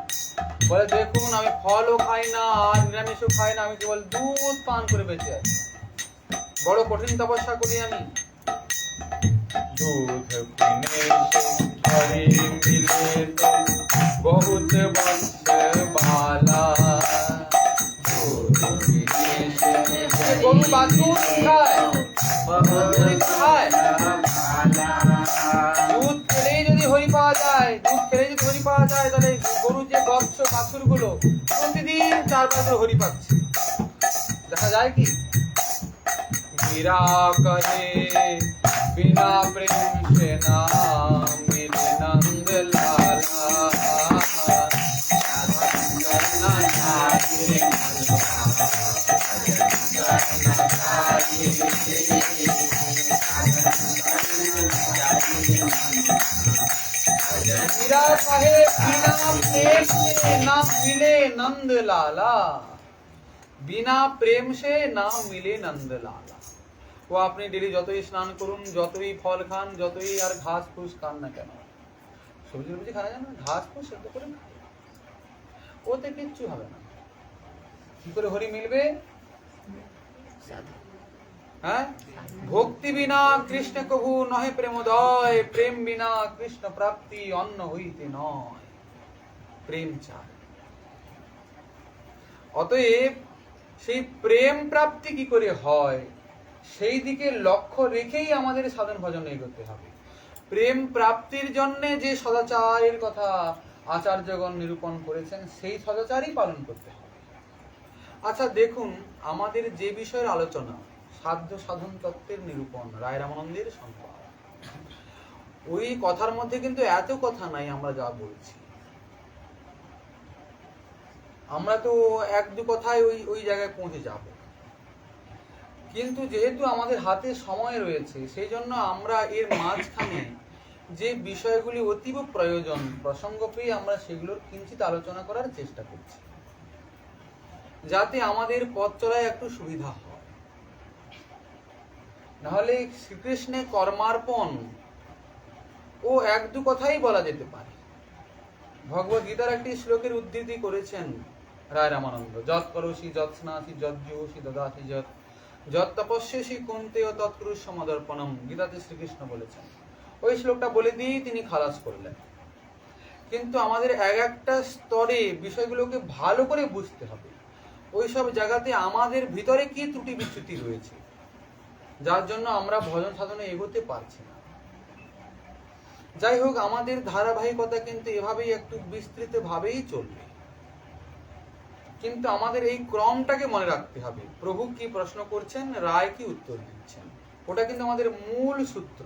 বলে দেখুন, আমি ফলও খাই না আর নিরামিষও খাই না, আমি কেবল দুধ পান করে বেঁচে আছি। বড় কঠিন তপস্যা করি আমি। दूध पीने से हरि मिले तो बहुत वंश बाला। दूध पीने से गरु बाछुर खाয়, দুধ খায়। দুধ খেলেই যদি হরি পাওয়া যায়, তাহলে গরু যে বৎস বাছুর গুলো প্রতিদিন 4 বার করে হরি পাচ্ছে, দেখা যায় কি? मीरा कहे बिना प्रेम से ना मिले नंद लाला। साधन करना चाहिए मनवा, भजन करना चाहिए, मीरा कहे बिना प्रेम से ना मिले नंद लाला। बिना प्रेम से ना मिले नंद लाला। ও আপনি ডেলি যতই স্নান করুন, যতই ফল খান, যতই আর ঘাস ফুস খান না কেন, সবজি টবজি খাওয়া যায় না, ঘাস ফুস সেদ্ধ করে খায়, ওতে কিচ্ছু হবে না। কি করে হরি মিলবে? সাধু হ্যাঁ, ভক্তি বিনা কৃষ্ণ কহু নহে প্রেমোদয়, প্রেম বিনা কৃষ্ণ প্রাপ্তি অন্ন হইতে নয়। প্রেম চাই। অতএব সেই প্রেম প্রাপ্তি কি করে হয় সেই দিকে লক্ষ্য রেখেই আমাদের সাধন ভজন এগোতে হবে। প্রেম প্রাপ্তির জন্য যে সদাচারের কথা আচার্যগণ নিরূপণ করেছেন সেই সদাচারই পালন করতে হবে। আচ্ছা দেখুন, আমাদের যে বিষয়ের আলোচনা সাধ্য সাধন তত্ত্বের নিরূপণ, রায় রামানন্দের সম্পদ, ওই কথার মধ্যে কিন্তু এত কথা নাই আমরা যা বলছি। আমরা তো এক দু কথায় ওই জায়গায় পৌঁছে যাব, কিন্তু যেহেতু আমাদের হাতে সময় রয়েছে সেই জন্য আমরা এর মাঝখানে যে বিষয়গুলি অতীব প্রয়োজন প্রসঙ্গ পেয়ে আমরা সেগুলোর কিঞ্চিত আলোচনা করার চেষ্টা করছি, যাতে আমাদের পথ চলায় একটু সুবিধা হয়। নাহলে শ্রীকৃষ্ণে কর্মার্পণ ও এক দু কথাই বলা যেতে পারে। ভগবদ গীতার একটি শ্লোকের উদ্ধৃতি করেছেন রায় রামানন্দ, যৎ করোসি যৎ স্নাসি যৎ জুহসি দদাসি যৎ যৎ তপস্যসি কুন্তেয় তৎকুরুষ সমদর্পণম। গীতাতে শ্রীকৃষ্ণ বলেছেন। ওই শ্লোকটা বলে দিয়েই তিনি খালাস করলেন। কিন্তু আমাদের এক একটা স্তরে বিষয়গুলোকে ভালো করে বুঝতে হবে, ওই সব জায়গাতে আমাদের ভিতরে কি ত্রুটি বিচ্যুতি রয়েছে, যার জন্য আমরা ভজন সাধনে এগোতে পারছি না। যাই হোক, আমাদের ধারাবাহিকতা কিন্তু এভাবেই একটু বিস্তৃত ভাবেই চলবে, কিন্তু আমাদের এই ক্রমটাকে মনে রাখতে হবে। প্রভু কি প্রশ্ন করছেন, রায় কি উত্তর দিচ্ছেন, ওটা কিন্তু আমাদের মূল সূত্র।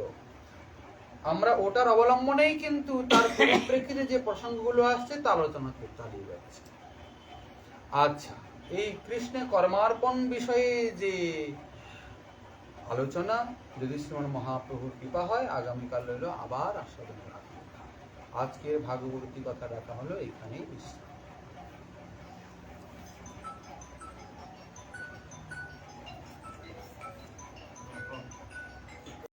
আমরা ওটার অবলম্বনেই কিন্তু তার পরিপ্রেক্ষিতে যে প্রসঙ্গগুলো আসছে তা আলোচনা করতে চালিয়ে যাচ্ছে। আচ্ছা, এই কৃষ্ণে কর্মার্পণ বিষয়ে যে আলোচনা, যদি শ্রীমন মহাপ্রভুর কৃপা হয়, আগামীকাল রইল আবার আস্বাদন রাখা। আজকের ভাগবতী কথা রাখা হলো এখানেই বিশ্রাম।